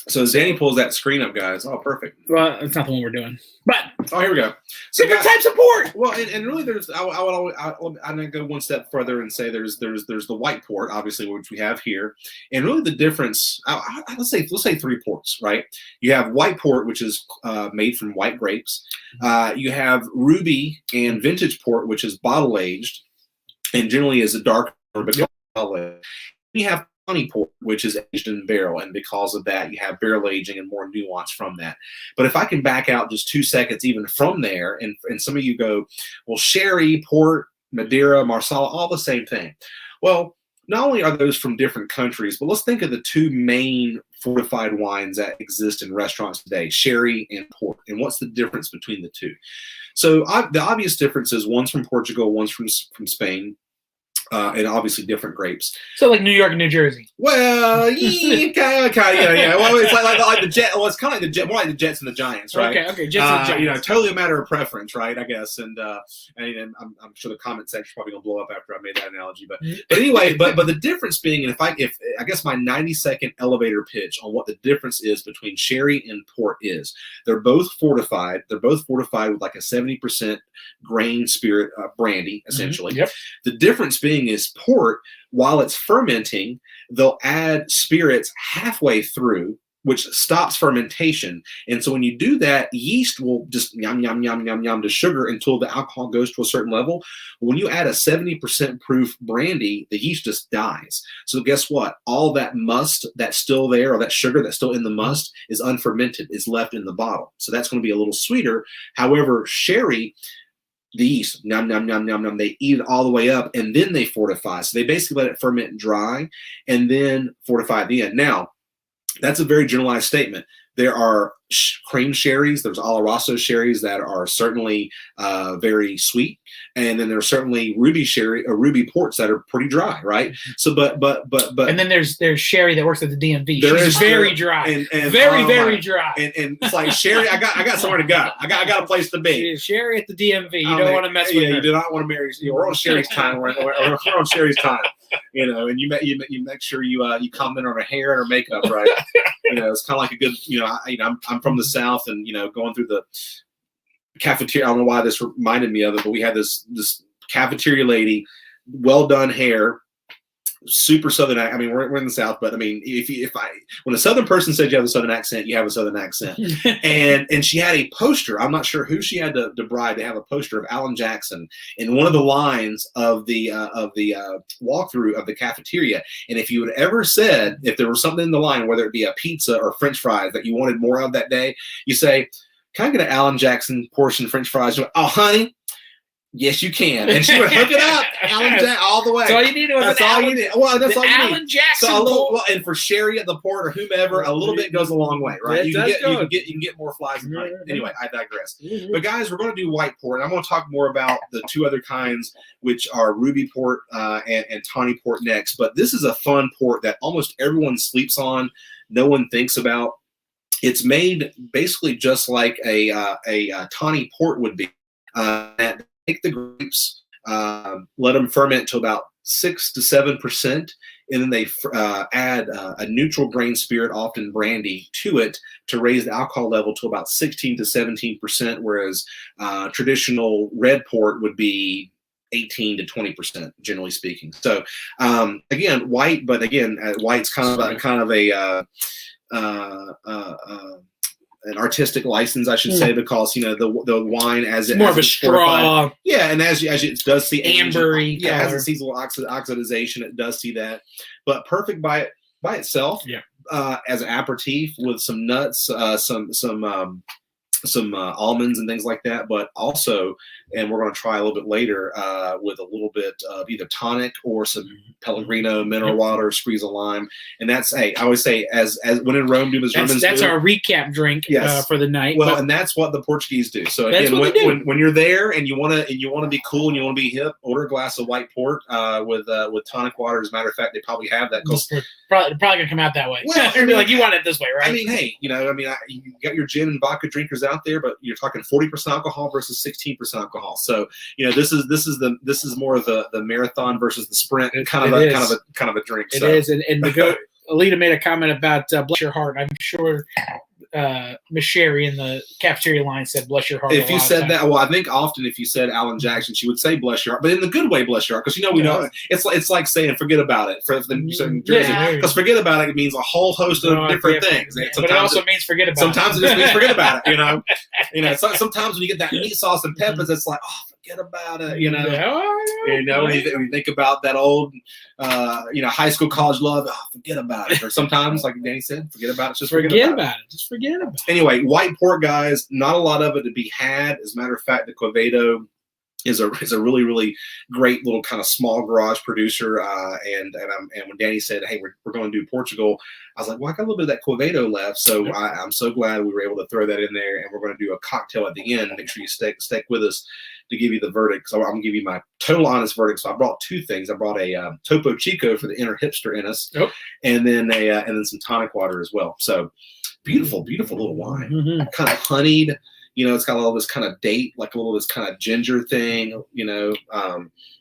So as Danny pulls that screen up, guys. Oh, perfect. Well, it's not the one we're doing. But here we go. So different types of port. Well, and really, there's. I'm gonna go one step further and say there's the white port, obviously, which we have here, and really the difference. Let's say 3 ports, right? You have white port, which is made from white grapes. You have ruby and vintage port, which is bottle aged, and generally is a darker bottle aged. You have honey port, which is aged in barrel, and because of that, you have barrel aging and more nuance from that. But if I can back out just 2 seconds even from there, and some of you go, well, sherry, port, Madeira, Marsala, all the same thing. Well, not only are those from different countries, but let's think of the 2 main fortified wines that exist in restaurants today, sherry and port. And what's the difference between the 2? So the obvious difference is one's from Portugal, one's from Spain. And obviously different grapes. So like New York and New Jersey. Well, yeah, kind of, yeah. Well, it's like the Jet. Well, it's kind of like the Jet, more like the Jets and the Giants, right? Okay, Jets and Giants. Totally a matter of preference, right? I guess, and I'm sure the comment section probably gonna blow up after I made that analogy, but anyway, but the difference being, and if I guess my 90-second elevator pitch on what the difference is between sherry and port is, they're both fortified. They're both fortified with like a 70% grain spirit brandy, essentially. Yep. The difference being is port, while it's fermenting, they'll add spirits halfway through, which stops fermentation. And so when you do that, yeast will just yum, yum, yum, yum, yum to sugar until the alcohol goes to a certain level. When you add a 70% proof brandy, the yeast just dies. So guess what? All that must that's still there, or that sugar that's still in the must, is unfermented, is left in the bottle. So that's going to be a little sweeter. However, sherry, the yeast, nom, nom, nom, nom, nom, they eat it all the way up, and then they fortify. So they basically let it ferment dry and then fortify at the end. Now, that's a very generalized statement. There are cream sherries, there's Oloroso sherries that are certainly very sweet, and then there's certainly ruby sherry or ruby ports that are pretty dry, right? So, but and then there's sherry that works at the DMV. She's very dry, and very dry, and it's like sherry. I got somewhere to go. I got a place to be. Sherry at the DMV. You don't want to mess with her. You do not want to marry. We're on Sherry's time. We're on Sherry's time. And you make sure you comment on her hair and her makeup, right? It's kind of like a good. I'm from the South, and going through the cafeteria. I don't know why this reminded me of it, but we had this cafeteria lady, well done hair, super Southern. I mean, we're in the South, but I mean, when a Southern person says you have a Southern accent, you have a Southern accent. and she had a poster. I'm not sure who she had to bribe to have a poster of Alan Jackson in one of the lines of the walkthrough of the cafeteria. And if you had ever said, if there was something in the line, whether it be a pizza or French fries that you wanted more of that day, you say, "Can I get an Alan Jackson portion of French fries?" Oh, honey. Yes, you can. And she would hook it up, Alan Jackson, all the way. That's all you needed. That's all you need. Well, that's all you need. Alan Jackson. So and for sherry at the port or whomever, a little bit goes a long way, right? You can get more flies than honey. Anyway, I digress. But guys, we're going to do white port. I'm going to talk more about the 2 other kinds, which are ruby port and tawny port next. But this is a fun port that almost everyone sleeps on. No one thinks about. It's made basically just like a tawny port would be. Take the grapes, let them ferment to about 6 to 7%, and then they add a neutral grain spirit, often brandy, to it to raise the alcohol level to about 16 to 17%, whereas traditional red port would be 18 to 20%, generally speaking. So again, white, but again, white's kind of an artistic license, I should say, because the wine as more of a straw, and as it does see ambery, as it sees a little oxidization, it does see that. But perfect by itself, as an aperitif with some nuts, some almonds and things like that, but also, and we're going to try a little bit later with a little bit of either tonic or some Pellegrino mineral water, squeeze a lime, and that's I always say as when in Rome do as Romans that's do. our recap drink for the night. Well, and that's what the Portuguese do. So again, when you're there and you want to be cool and you want to be hip, order a glass of white port with tonic water. As a matter of fact, they probably have that. Probably gonna come out that way. Well, be like, you want it this way, right? I mean, hey, you got your gin and vodka drinkers out there, but you're talking 40% alcohol versus 16% alcohol. So this is more of the marathon versus the sprint kind of a drink. It is, and Alita made a comment about bless your heart. I'm sure Miss Sherry in the cafeteria line said bless your heart. If you said that, well, I think often if you said Alan Jackson, she would say bless your heart, but in the good way, bless your heart, because we know it's like saying forget about it because forget about it means a whole host of different things. But it also means forget about it. Sometimes it just means forget about it. Sometimes when you get that meat sauce and peppers, it's like, oh, forget about it. When you think about that old high school, college love, oh, forget about it. Or sometimes, like Danny said, forget about it. Just forget about it. Just forget about it. Anyway, white port, guys, not a lot of it to be had. As a matter of fact, the Quevedo is a really, really great little kind of small garage producer. And when Danny said, hey, we're going to do Portugal, I was like, well, I got a little bit of that Quevedo left. So I'm so glad we were able to throw that in there. And we're going to do a cocktail at the end. Make sure you stick with us to give you the verdict. So I'm going to give you my total honest verdict. So I brought two things. I brought a Topo Chico for the inner hipster in us, and then some tonic water as well. So beautiful, beautiful little wine, kind of honeyed. It's got all this kind of date, like a little this kind of ginger thing,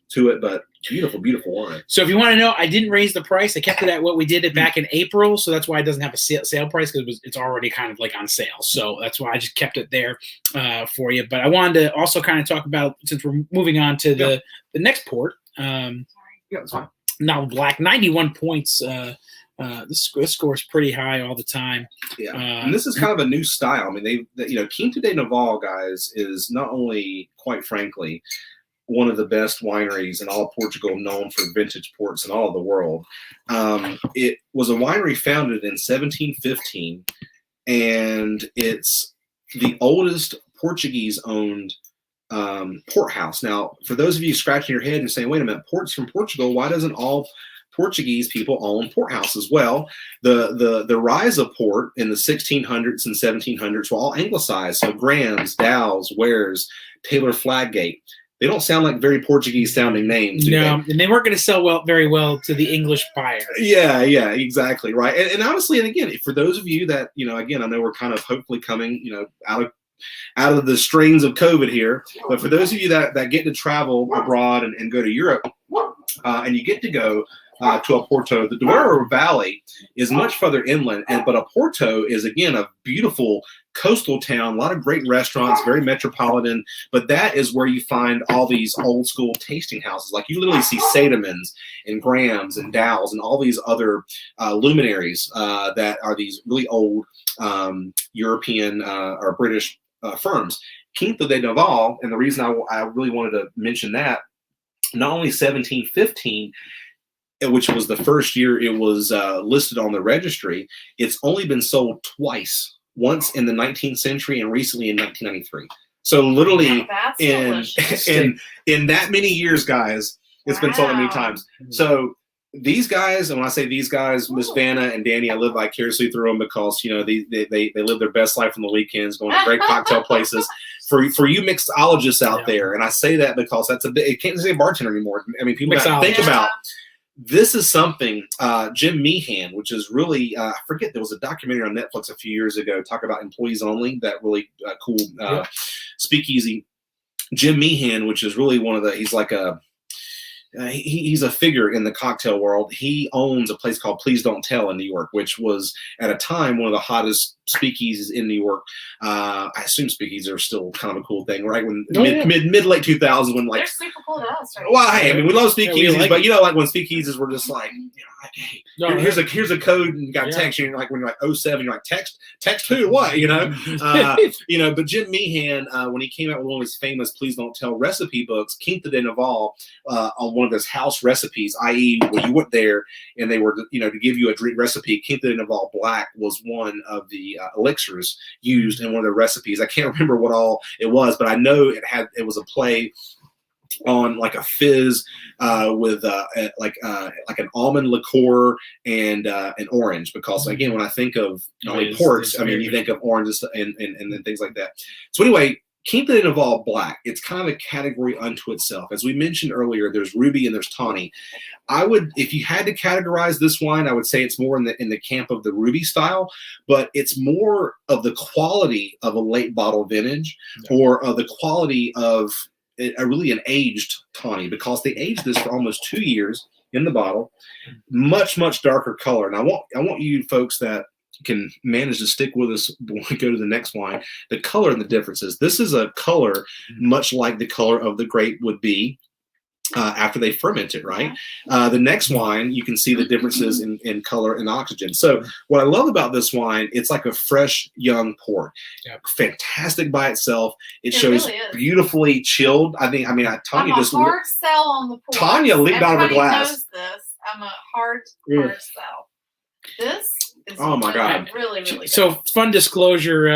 to it, but beautiful, beautiful wine. So if you want to know, I didn't raise the price. I kept it at what we did it back in April. So that's why it doesn't have a sale price, because it's already kind of like on sale. So that's why I just kept it there for you. But I wanted to also kind of talk about, since we're moving on to the next port. That's fine. Now Black, 91 points. This score is pretty high all the time. Yeah, and this is kind of a new style. I mean, Quinta de Naval, guys, is not only, quite frankly, one of the best wineries in all of Portugal, known for vintage ports in all of the world. It was a winery founded in 1715, and it's the oldest Portuguese-owned port house. Now, for those of you scratching your head and saying, wait a minute, ports from Portugal, why doesn't all Portuguese people own port houses? Well, the rise of port in the 1600s and 1700s were all anglicized. So Graham's, Dow's, Ware's, Taylor Fladgate. They don't sound like very Portuguese sounding names. No, and they weren't going to sell very well to the English buyer. Yeah, exactly. Right. And honestly, and again, for those of you that, again, I know we're kind of hopefully coming, out of the strains of COVID here, but for those of you that get to travel abroad and go to Europe, and you get to go to a Porto, the Douro Valley is much further inland, but a Porto is, again, a beautiful coastal town, a lot of great restaurants, very metropolitan, but that is where you find all these old school tasting houses. Like, you literally see Sedemans and Graham's and Dow's and all these other luminaries that are these really old European or British firms. Quinta de Naval, and the reason I really wanted to mention that, not only 1715, which was the first year it was listed on the registry, it's only been sold twice. Once in the 19th century and recently in 1993. So literally in that many years, guys, it's been sold that many times. So these guys, and when I say these guys, Miss Vanna and Danny, I live vicariously through them because, they live their best life on the weekends, going to great cocktail places. For you mixologists out there, and I say that because it can't say bartender anymore. I mean, people got to think about. This is something, Jim Meehan, which is really, I forget, there was a documentary on Netflix a few years ago, talk about employees only, that really cool speakeasy. Jim Meehan, which is really he's like he's a figure in the cocktail world. He owns a place called Please Don't Tell in New York, which was at a time one of the hottest speakeasies in New York. I assume speakeasies are still kind of a cool thing, right? When mid late 2000s, when like they're super cool to us, right? Well, hey, I mean, we love speakeasies, like but you know, like when speakeasies were just like, hey, here's a code, and you got text, and you're like, when you're like 07, you're like text who what, you know, But Jim Meehan, when he came out with one of his famous Please Don't Tell recipe books, Quinta de Naval, on one of his house recipes, i.e., when you went there and they were, to give you a drink recipe, Quinta de Naval Black was one of the elixirs used in one of the recipes. I can't remember what all it was, but I know it was a play on like a fizz with like an almond liqueur and an orange, because again, when I think of ports, I mean, you think of oranges and things like that. So anyway, Quinta de Naval Black, it's kind of a category unto itself. As we mentioned earlier, there's ruby and there's tawny. If you had to categorize this wine, I would say it's more in the camp of the ruby style, but it's more of the quality of a late bottle vintage, or of the quality of really an aged tawny, because they aged this for almost 2 years in the bottle. Much, much darker color. And I want you folks that can manage to stick with us when we go to the next wine, the color and the differences. This is a color much like the color of the grape would be after they ferment it, right? The next wine, you can see the differences in color and oxygen. So what I love about this wine, it's like a fresh young port. Fantastic by itself. It shows really beautifully chilled. Tanya just hard sell on the port. Tanya leaped out of the glass. Knows this. I'm a hard sell. This is my God, really good. So fun disclosure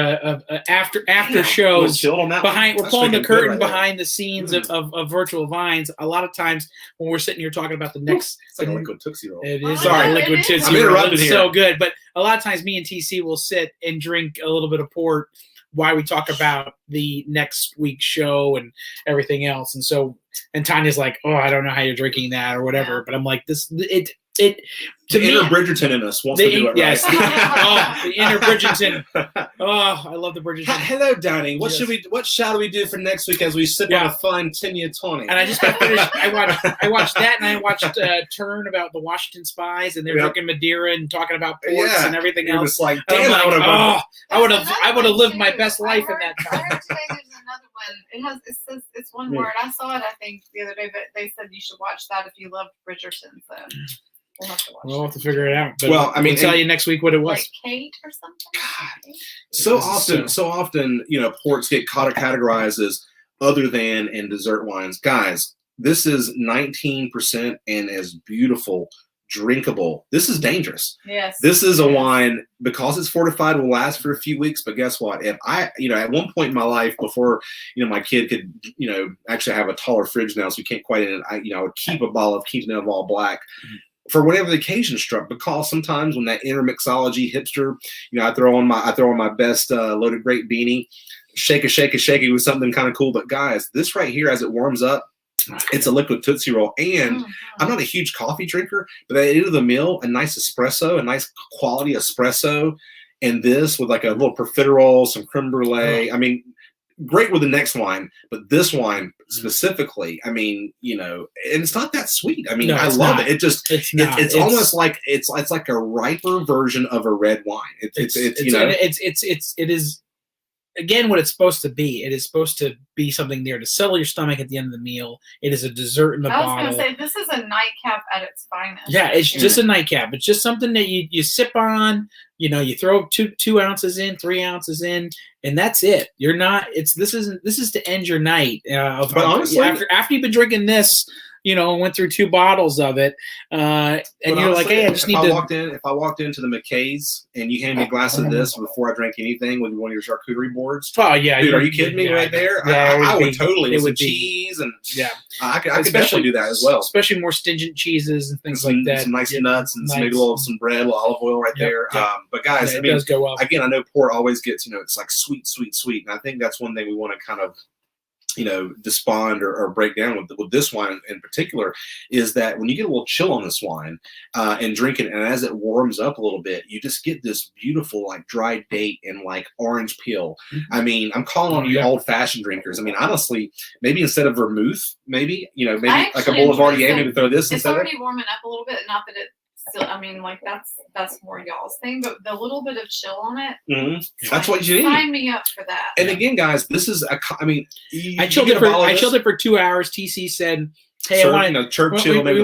after shows behind, we're pulling the curtain behind the scenes of Virtual Vines. A lot of times when we're sitting here talking about the next, it's like a liquid Tootsie Roll. It is a liquid Tootsie Roll. It's so good. But a lot of times me and TC will sit and drink a little bit of port while we talk about the next week's show and everything else. And Tanya's like, oh, I don't know how you're drinking that or whatever. But I'm like, the inner Bridgerton in us wants to do it right. Yes. The inner Bridgerton. Oh, I love the Bridgerton. Hello, Donnie. What shall we do for next week as we sip on a fine Tinia tonic? And I just got finished. I watched that, and I watched Turn about the Washington spies, and they're drinking Madeira and talking about ports and everything else. Just like, damn, I would have lived my best life in that time. I heard today there's another one. It says it's one word. I saw it, I think, the other day, but they said you should watch that if you love Bridgerton. So we'll have to watch. We'll have to figure it out. But well, I mean, we'll tell you next week what it was. Like Kate or something. God, so often, ports get categorized as other than and dessert wines. Guys, this is 19% and as beautiful, drinkable. This is dangerous. Yes. This is a wine, because it's fortified, will last for a few weeks. But guess what? If I, at one point in my life, before, my kid could, actually have a taller fridge now, so we can't quite in it, I would keep a bottle of Quinta de Naval Black for whatever the occasion struck, because sometimes when that inner mixology hipster, I throw on my best loaded grape beanie, shake it with something kind of cool. But guys, this right here, as it warms up, it's a liquid Tootsie Roll. And I'm not a huge coffee drinker, but at the end of the meal, a nice espresso, a nice quality espresso, and this with like a little profiterole, some creme brulee. I mean, great with the next wine, but this wine specifically, and it's not that sweet. I mean, I love it. It just, it's almost like it's like a riper version of a red wine. It is. Again, what it's supposed to be. It is supposed to be something there to settle your stomach at the end of the meal. It is a dessert in the bottle. I was going to say, this is a nightcap at its finest. Yeah, it's just a nightcap. It's just something that you sip on. You throw 2 ounces in, 3 ounces in, and that's it. You're not. This is to end your night. But honestly, after you've been drinking this, went through 2 bottles of it, and you're honestly, like, hey, I just need to. If I walked into the McKay's and you handed me a glass of this before I drank anything with one of your charcuterie boards, oh yeah, dude, are you kidding me right there? Yeah, I would totally. With cheese and I could definitely do that as well. Especially more stingent cheeses and things like that. Some nice nuts and maybe some bread, olive oil right there. But guys, it does go well. Again, I know port always gets it's like sweet, and I think that's one thing we want to kind of despond or break down with this wine in particular, is that when you get a little chill on this wine and drink it, and as it warms up a little bit, you just get this beautiful like dried date and like orange peel. I mean, I'm calling on you old-fashioned drinkers. I mean, honestly, maybe instead of vermouth, maybe like a Boulevardier, maybe throw this it's instead. It's already warming up a little bit. Not that it's still, I mean, like that's more y'all's thing, but the little bit of chill on it, that's what you need. Sign me up for that. And again, guys, this is I chilled it for 2 hours. TC said, "Hey, I want Churchill. We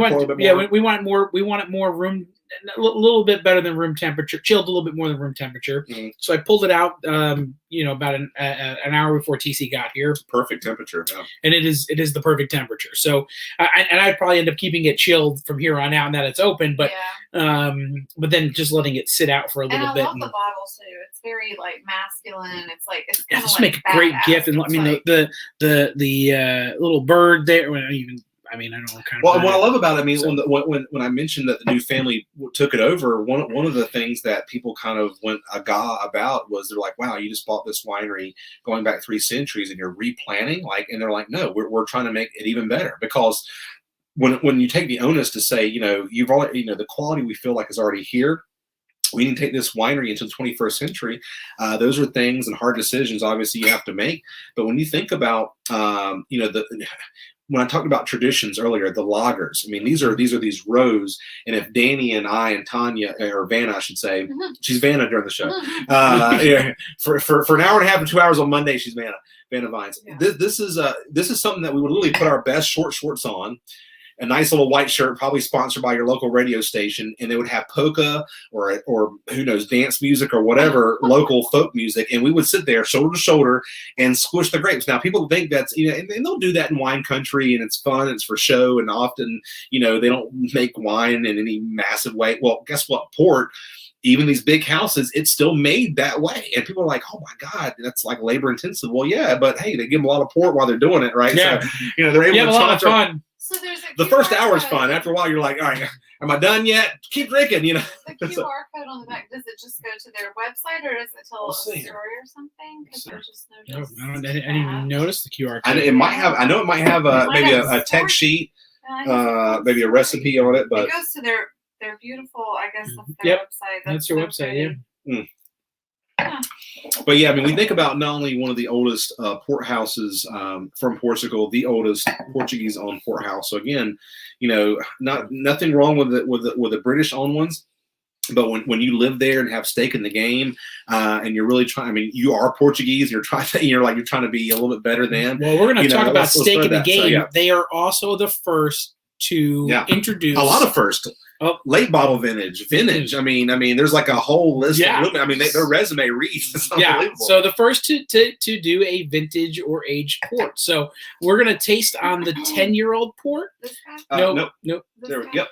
want more. We want it more room." A little bit better than room temperature, chilled a little bit more than room temperature. So I pulled it out, about an hour before TC got here. Perfect temperature, yeah. And it is the perfect temperature. So, I'd probably end up keeping it chilled from here on out, now that it's open. But, but then just letting it sit out for a little bit. I love the bottle too. It's very like masculine. It's like it's kind of just make a great gift. And I mean, the little bird there. I don't know what kind of. Well, what I love about it, when I mentioned that the new family took it over, one of the things that people kind of went agaw about was they're like, "Wow, you just bought this winery going back 3 centuries and you're replanting," and they're like, "No, we're trying to make it even better," because when you take the onus to say, you've already, the quality we feel like is already here. We need to take this winery into the 21st century. Those are things and hard decisions, obviously, you have to make. But when you think about, when I talked about traditions earlier, the lagers, I mean, these are these rows. And if Danny and I and Tanya, or Vanna, I should say, she's Vanna during the show, for an hour and a half and 2 hours on Monday, she's Vanna Vines. Yeah. This is something that we would literally put our best shorts on, a nice little white shirt, probably sponsored by your local radio station, and they would have polka or who knows, dance music or whatever local folk music, and we would sit there shoulder to shoulder and squish the grapes. Now, people think that's and they'll do that in wine country, and it's fun, it's for show, and often they don't make wine in any massive way. Well, guess what? Port. Even these big houses, it's still made that way. And people are like, "Oh my God, that's like labor intensive." Well, yeah, but hey, they give them a lot of port while they're doing it, right? Yeah. So, they're able to have a lot of fun. So there's the first hour is fun. After a while, you're like, "All right, am I done yet? Keep drinking." The QR code on the back, does it just go to their website, or does it tell a story or something? Because I just noticed. I didn't even notice the QR code. I know it might have maybe a text sheet, maybe a recipe on it, but it goes to their beautiful, I guess, their website. That's their website, yeah. But yeah, we think about not only one of the oldest port houses from Portugal, the oldest Portuguese-owned port house. So again, nothing wrong with the British-owned ones. But when you live there and have stake in the game, and you're really trying, you are Portuguese, you're trying to be a little bit better than. Well, we're going to talk about stake in the game. So, yeah. They are also the first to introduce a lot of first. Late bottle vintage. I mean, there's like a whole list. Yeah. Their resume reads. It's unbelievable. So the first to do a vintage or aged port. So we're gonna taste on the 10-year-old port. Nope. There we go.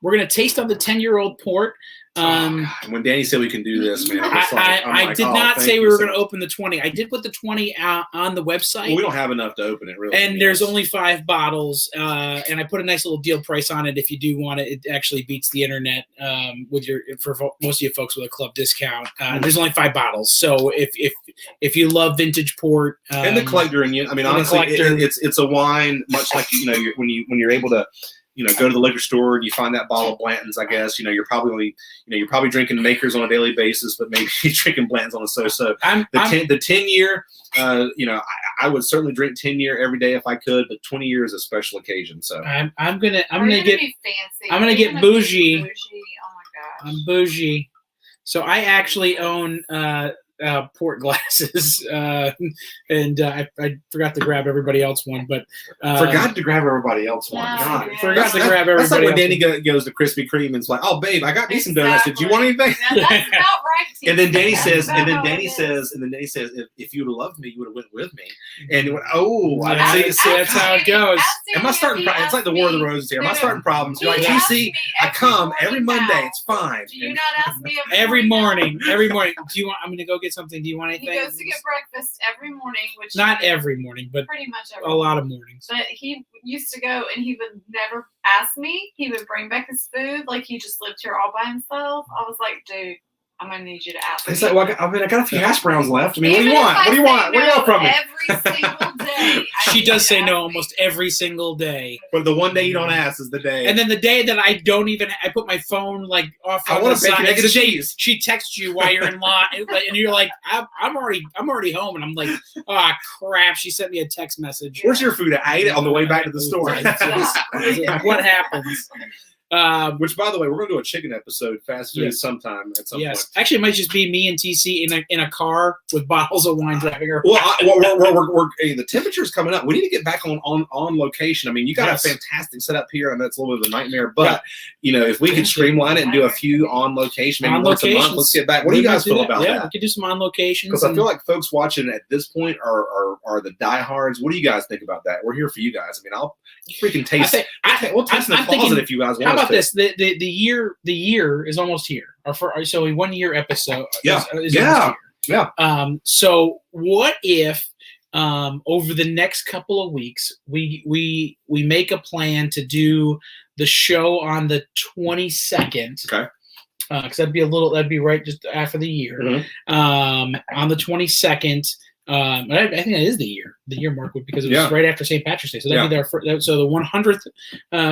We're gonna taste on the 10-year-old port. When Danny said we can do this, man, I did not say we were going to open the 20. I did put the 20 out on the website. Well, we don't have enough to open it, really. And there's only 5 bottles, and I put a nice little deal price on it. If you do want it, it actually beats the internet for most of you folks with a club discount. There's only 5 bottles, so if you love vintage port and the collector in you, honestly, it's a wine much like when you're able to. Go to the liquor store and you find that bottle of Blanton's, I guess, you're probably drinking Makers on a daily basis, but maybe you're drinking Blanton's on a so-so. The 10-year, I would certainly drink 10-year every day if I could, but 20 years is a special occasion. So I'm gonna get be fancy. I'm gonna get bougie. Oh my gosh. I'm bougie. So I actually own port glasses, and I forgot to grab everybody else one, but forgot to grab everybody else one. God, forgot to grab everybody. That's like when else Danny goes to Krispy Kreme and it's like, "Oh, babe, I got me some donuts. Did you want anything?" Now, that's about right. And then Danny says, if you would have loved me, you would have went with me. And it went, see, that's how it goes. Am I starting? It's like the War of the Roses here. Am I starting problems? You're like, GC, I come every Monday. It's fine. Do you not ask me every morning? Every morning. Do you want? I'm going to go get something. Do you want anything? He goes to get breakfast every morning, which not every morning, but pretty much every a lot of mornings. But he used to go, and he would never ask me. He would bring back his food, like he just lived here all by himself. I was like, dude, I'm gonna need you to ask. It's like, well, I got a few hash browns left. I mean, what do you want? What do you want? What do you want from me? Every single day. She does say no almost every single day. But the one day you don't ask is the day. And then the day that I don't even, I put my phone like off on the side. It's the day she texts you while you're in line, and you're like, I'm already home, and I'm like, oh crap, she sent me a text message. Where's your food? I ate it on the way back to the store. What happens? Which, by the way, we're going to do a chicken episode fast food sometime at some point. Actually, it might just be me and TC in a car with bottles of wine driving her. Well, the temperature's coming up. We need to get back on location. I mean, you got a fantastic setup here, and that's a little bit of a nightmare. But if we could streamline it and do a few on location, maybe once a month, let's get back. What do you guys feel about that? Yeah, we could do some on locations. Because I feel like folks watching at this point are the diehards. What do you guys think about that? We're here for you guys. I mean, I'll freaking taste. We'll taste in the closet if you guys want. How about this? The year is almost here. So a 1 year episode. Is almost here. Yeah. So what if over the next couple of weeks we make a plan to do the show on the 22nd? Okay. Because that'd be right just after the year. Mm-hmm. On the 22nd. I think that is the year mark because it was right after St. Patrick's Day. So that'd be their first, so the 100th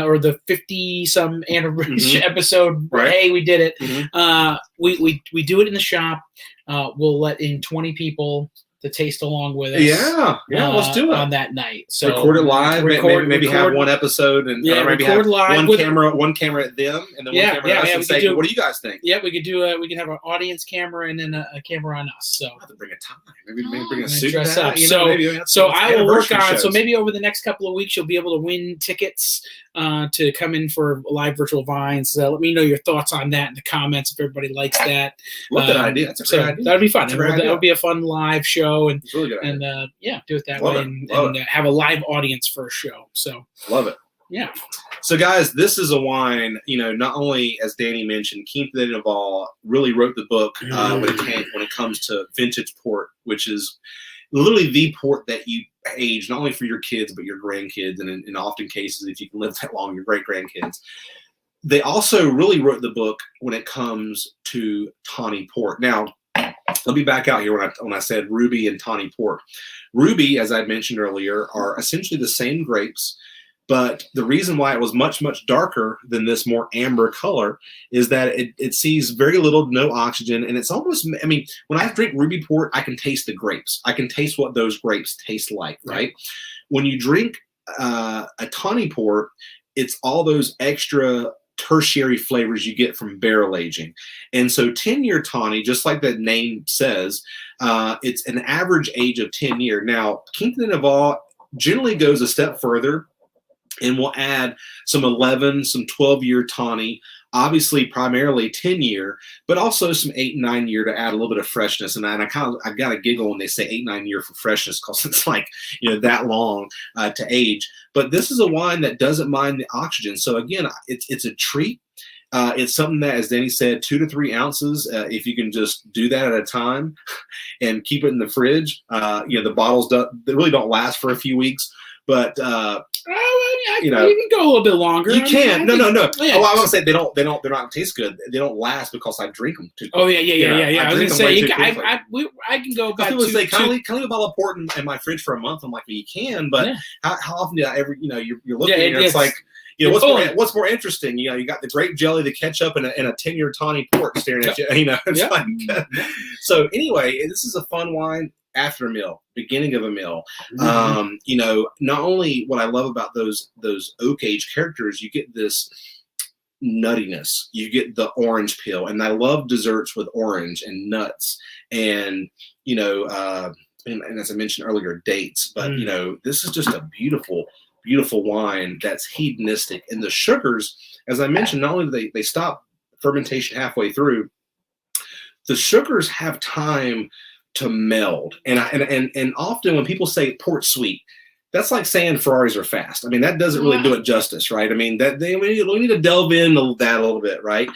or the 50-some anniversary episode. Right. Hey, we did it. Mm-hmm. We do it in the shop. We'll let in 20 people to taste along with us. Yeah, let's do it on that night. So record it live. Maybe have one episode and maybe record have live one camera at them and then one camera at us and say, what do you guys think? Yeah, we could have an audience camera and then a camera on us. So I'll have to bring a tie. Maybe bring a suit. Dress up. So I will work on. So maybe over the next couple of weeks, you'll be able to win tickets to come in for live virtual vines. Let me know your thoughts on that in the comments if everybody likes that. Love that idea. That's a great idea. That'd be fun. That would be a fun live show and really good and do it that way and have a live audience for a show. So love it. Yeah. So guys, this is a wine. Not only as Danny mentioned, Quinta de Naval really wrote the book when it comes to vintage port, which is literally the port that you age not only for your kids but your grandkids, and in often cases, if you can live that long, your great grandkids. They also really wrote the book when it comes to tawny port. Now, let me back out here when I said Ruby and tawny port. Ruby, as I mentioned earlier, are essentially the same grapes, but the reason why it was much, much darker than this more amber color is that it sees very little, no oxygen, and it's almost, when I drink Ruby port, I can taste the grapes. I can taste what those grapes taste like, right? When you drink a tawny port, it's all those extra tertiary flavors you get from barrel aging. And so 10-year tawny, just like the name says, it's an average age of 10 years. Now, Quinta de Naval generally goes a step further and will add some 11, some 12-year tawny, obviously primarily 10-year, but also some 8 and 9 year to add a little bit of freshness. And I got to giggle when they say 8, 9 year for freshness because it's like, that long to age. But this is a wine that doesn't mind the oxygen. So again, it's a treat. It's something that, as Danny said, 2 to 3 ounces. If you can just do that at a time and keep it in the fridge, the bottles they really don't last for a few weeks. But you can go a little bit longer. You can. No. Yeah. Oh, I want to say they're not taste good. They don't last because I drink them too quick. Oh yeah. I was gonna say I can go about. People would say, "Can I leave a bottle of port in my fridge for a month?" I'm like, well, you can, but how often do I ever? You're looking at it. It's like. What's more interesting? You got the grape jelly, the ketchup, and a 10-year tawny port staring at you. It's so anyway, this is a fun wine after a meal, beginning of a meal. Not only what I love about those oak age characters, you get this nuttiness, you get the orange peel, and I love desserts with orange and nuts, and and as I mentioned earlier, dates. But this is just a beautiful wine that's hedonistic. And the sugars, as I mentioned, not only do they stop fermentation halfway through, the sugars have time to meld. And often when people say port sweet, that's like saying Ferraris are fast. That doesn't really do it justice, right? We need to delve into that a little bit, right?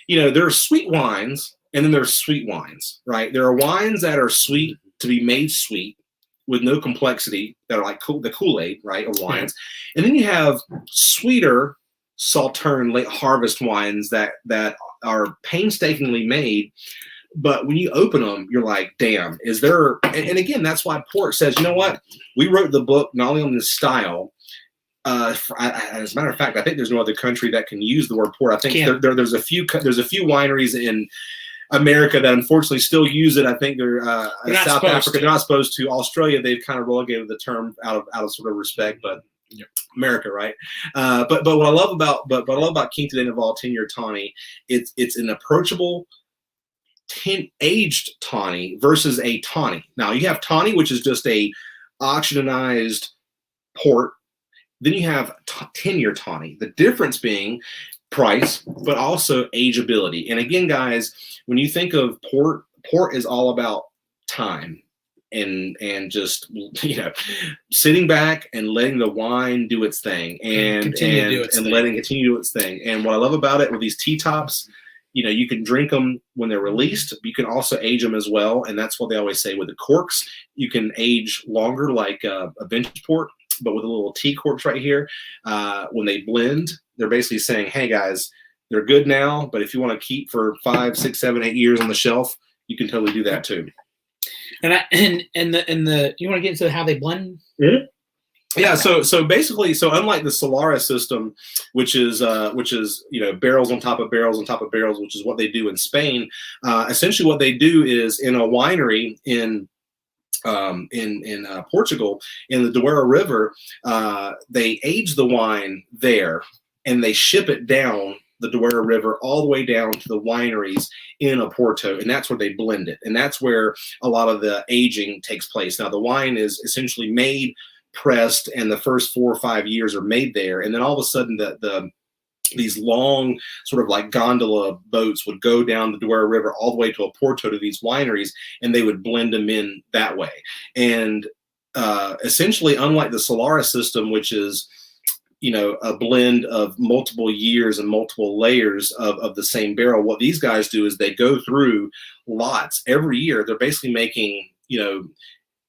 There are sweet wines and then there's sweet wines, right? There are wines that are sweet to be made sweet with no complexity, that are like the Kool-Aid, right, of wines. And then you have sweeter Sauternes late harvest wines that are painstakingly made, But when you open them, you're like, damn, is there? And again, that's why Port says, you know what? We wrote the book not only on this style. As a matter of fact, I think there's no other country that can use the word port. I think there's a few wineries in America that unfortunately still use it. I think they're South Africa. They're not supposed to. Australia, they've kind of relegated the term out of sort of respect, but America, right? But what I love about Quinta de Naval 10-year tawny, it's an approachable aged tawny versus a tawny. Now you have tawny, which is just a oxygenized port. Then you have 10-year tawny. The difference being price, but also ageability. And again, guys, when you think of port is all about time and just sitting back and letting the wine do its thing and letting it continue to do its thing. And what I love about it with these T-tops, you can drink them when they're released. But you can also age them as well, and that's what they always say with the corks. You can age longer, like a vintage port. But with a little T corks right here, when they blend, they're basically saying, hey guys, they're good now, but if you want to keep for 5, 6, 7, 8 years on the shelf, you can totally do that too. And the you want to get into how they blend? Mm-hmm. Yeah, so basically, unlike the Solaris system, which is barrels on top of barrels on top of barrels, which is what they do in Spain, essentially what they do is in a winery in Portugal, in the Douro River, they age the wine there and they ship it down the Douro River all the way down to the wineries in Porto, and that's where they blend it, and that's where a lot of the aging takes place. Now the wine is essentially made, pressed, and the first 4 or 5 years are made there, and then all of a sudden these long sort of like gondola boats would go down the Douro River all the way to Porto to these wineries, and they would blend them in that way. And essentially, unlike the Solaris system, which is a blend of multiple years and multiple layers of the same barrel, what these guys do is they go through lots every year. They're basically making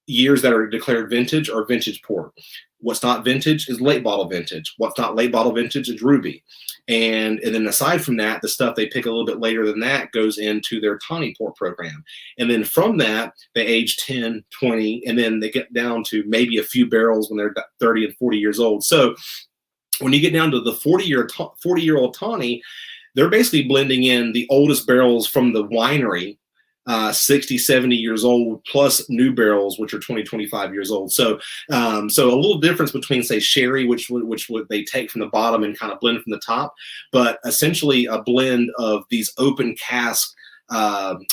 years that are declared vintage or vintage port. What's not vintage is late bottle vintage. What's not late bottle vintage is ruby. And then aside from that, the stuff they pick a little bit later than that goes into their tawny port program. And then from that, they age 10, 20, and then they get down to maybe a few barrels when they're 30 and 40 years old. So when you get down to the 40-year-old tawny, they're basically blending in the oldest barrels from the winery, 60, 70 years old, plus new barrels, which are 20, 25 years old. So a little difference between, say, sherry, which would they take from the bottom and kind of blend from the top, but essentially a blend of these open cask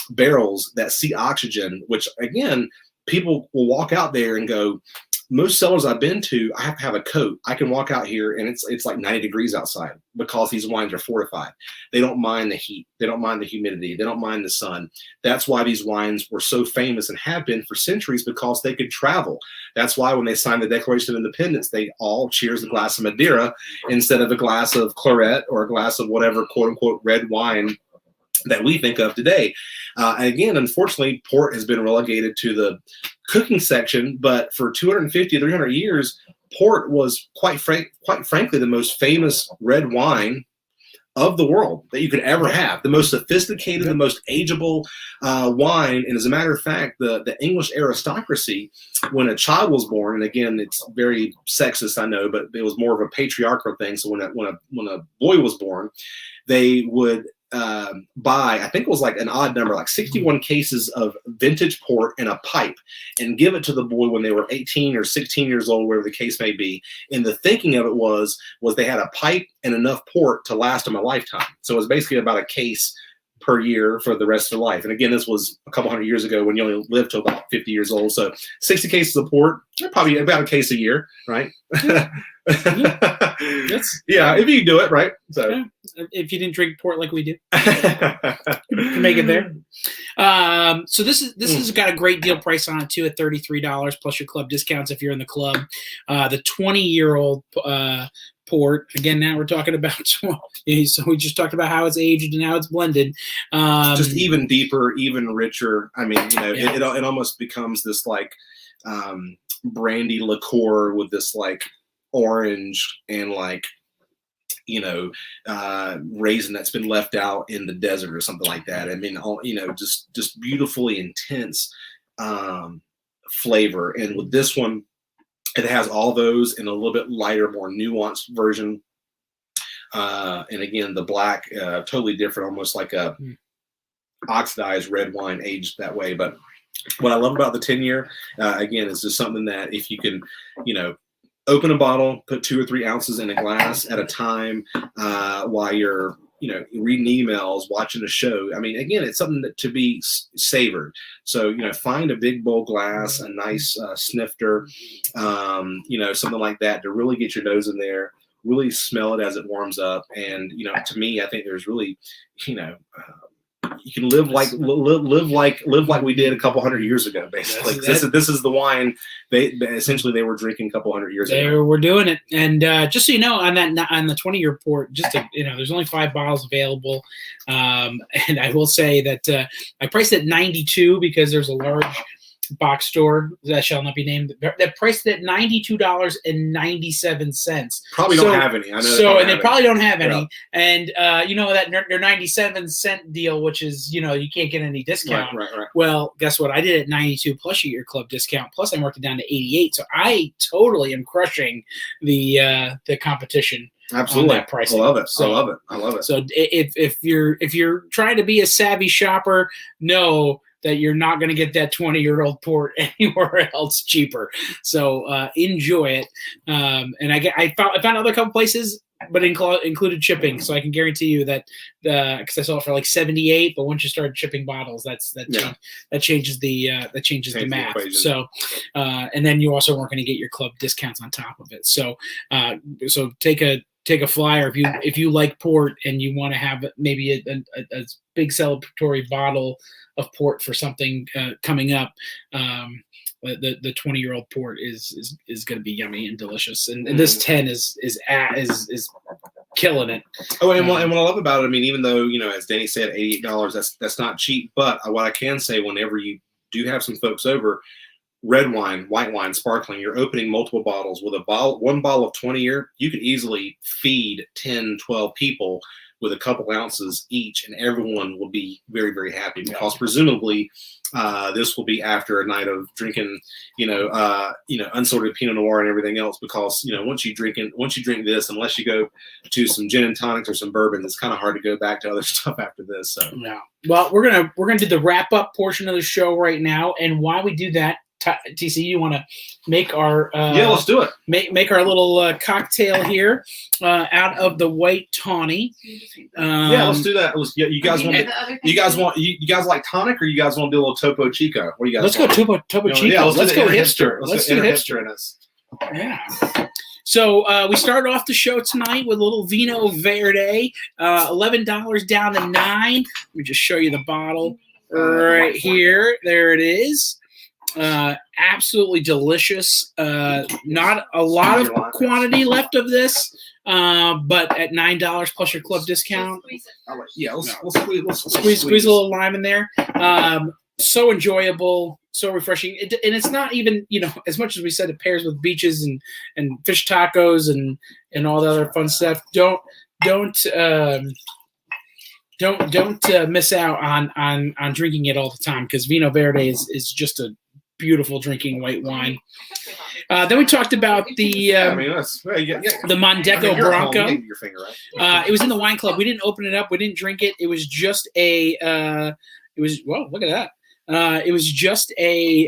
barrels that see oxygen, which again, people will walk out there and go, most cellars I've been to, I have to have a coat. I can walk out here and it's like 90 degrees outside because these wines are fortified. They don't mind the heat. They don't mind the humidity. They don't mind the sun. That's why these wines were so famous and have been for centuries, because they could travel. That's why when they signed the Declaration of Independence, they all cheers a glass of Madeira instead of a glass of claret or a glass of whatever quote unquote red wine that we think of today. Again, unfortunately, port has been relegated to the cooking section, but for 250, 300 years, port was quite frankly the most famous red wine of the world that you could ever have, the most sophisticated, the most ageable wine. And as a matter of fact, the English aristocracy, when a child was born, and again, it's very sexist, I know, but it was more of a patriarchal thing. So when a boy was born, they would buy, I think it was like an odd number, like 61 cases of vintage port in a pipe and give it to the boy when they were 18 or 16 years old, wherever the case may be. And the thinking of it was they had a pipe and enough port to last them a lifetime. So it was basically about a case per year for the rest of their life. And again, this was a couple hundred years ago when you only lived till about 50 years old. So 60 cases of port, probably about a case a year, right? Yeah, if you do it, right? So yeah. If you didn't drink port like we do, you can make it there. So this has got a great deal price on it too, at $33 plus your club discounts if you're in the club. The 20-year-old port. Again, now we're talking about, so we just talked about how it's aged and how it's blended. Just even deeper, even richer. I mean, it almost becomes this like brandy liqueur with this like orange and like raisin that's been left out in the desert or something like that. I mean, just beautifully intense flavor. And with this one, it has all those in a little bit lighter, more nuanced version. And again, the black, totally different, almost like a oxidized red wine aged that way. But what I love about the 10-year, again, is just something that if you can, open a bottle, put 2 or 3 ounces in a glass at a time while you're, reading emails, watching a show. I mean, again, it's something to be savored. So, find a big bowl glass, a nice snifter, something like that to really get your nose in there, really smell it as it warms up. And, to me, I think there's really, you can live like we did a couple hundred years ago. Basically, this is the wine they were drinking a couple hundred years ago. They were doing it, and just so you know, on the 20-year port, there's only 5 bottles available, and I will say that I priced it at $92 because there's a large box store that shall not be named that priced it at $92.97. Probably don't have any. I know. So and they probably don't have any. And that their 97-cent deal, which is you can't get any discount. Right. Well, guess what? I did it at 92 plus a year club discount. Plus I marked it down to 88. So I totally am crushing the competition. Absolutely, I love it. I love it. So if you're trying to be a savvy shopper, know that you're not going to get that 20-year-old port anywhere else cheaper. So enjoy it. And I found other couple places, but included shipping. So I can guarantee you that because I saw it for like 78, but once you start shipping bottles, that changes the math. So and then you also weren't going to get your club discounts on top of it. So take a flyer if you like port and you want to have maybe a big celebratory bottle of port for something coming up. The 20-year-old port is going to be yummy and delicious, and this 10 is killing it. Oh, and what I love about it, I mean, even though as Danny said, $88, that's not cheap. But what I can say, whenever you do have some folks over, red wine, white wine, sparkling, you're opening multiple bottles with one bottle of 20-year, you could easily feed 10, 12 people with a couple ounces each, and everyone will be very, very happy because presumably this will be after a night of drinking, unsorted Pinot Noir and everything else. Because once you drink this, unless you go to some gin and tonics or some bourbon, it's kind of hard to go back to other stuff after this. So yeah. Well, we're gonna do the wrap up portion of the show right now, and while we do that, TC, you want to make our let's do it. Make our little cocktail here out of the white tawny. Let's do that. You guys like tonic, or you guys want to do a little Topo Chico? What do you guys? Let's go Topo Chico. Yeah, let's go hipster. Let's do hipster in us. Yeah. So we started off the show tonight with a little Vino Verde, $11 down to $9. Let me just show you the bottle right here. There it is. Absolutely delicious. Not a lot of quantity left of this, but at $9 plus your club discount. Let's squeeze a little lime in there. So enjoyable, so refreshing. And it's not even, as much as we said it pairs with beaches and fish tacos and all the other fun stuff. Don't miss out on drinking it all the time, because Vino Verde is just a beautiful drinking white wine. Then we talked about the Mondeco Bronco. Your finger, right? It was in the wine club. We didn't open it up. We didn't drink it. It was just look at that. It was just a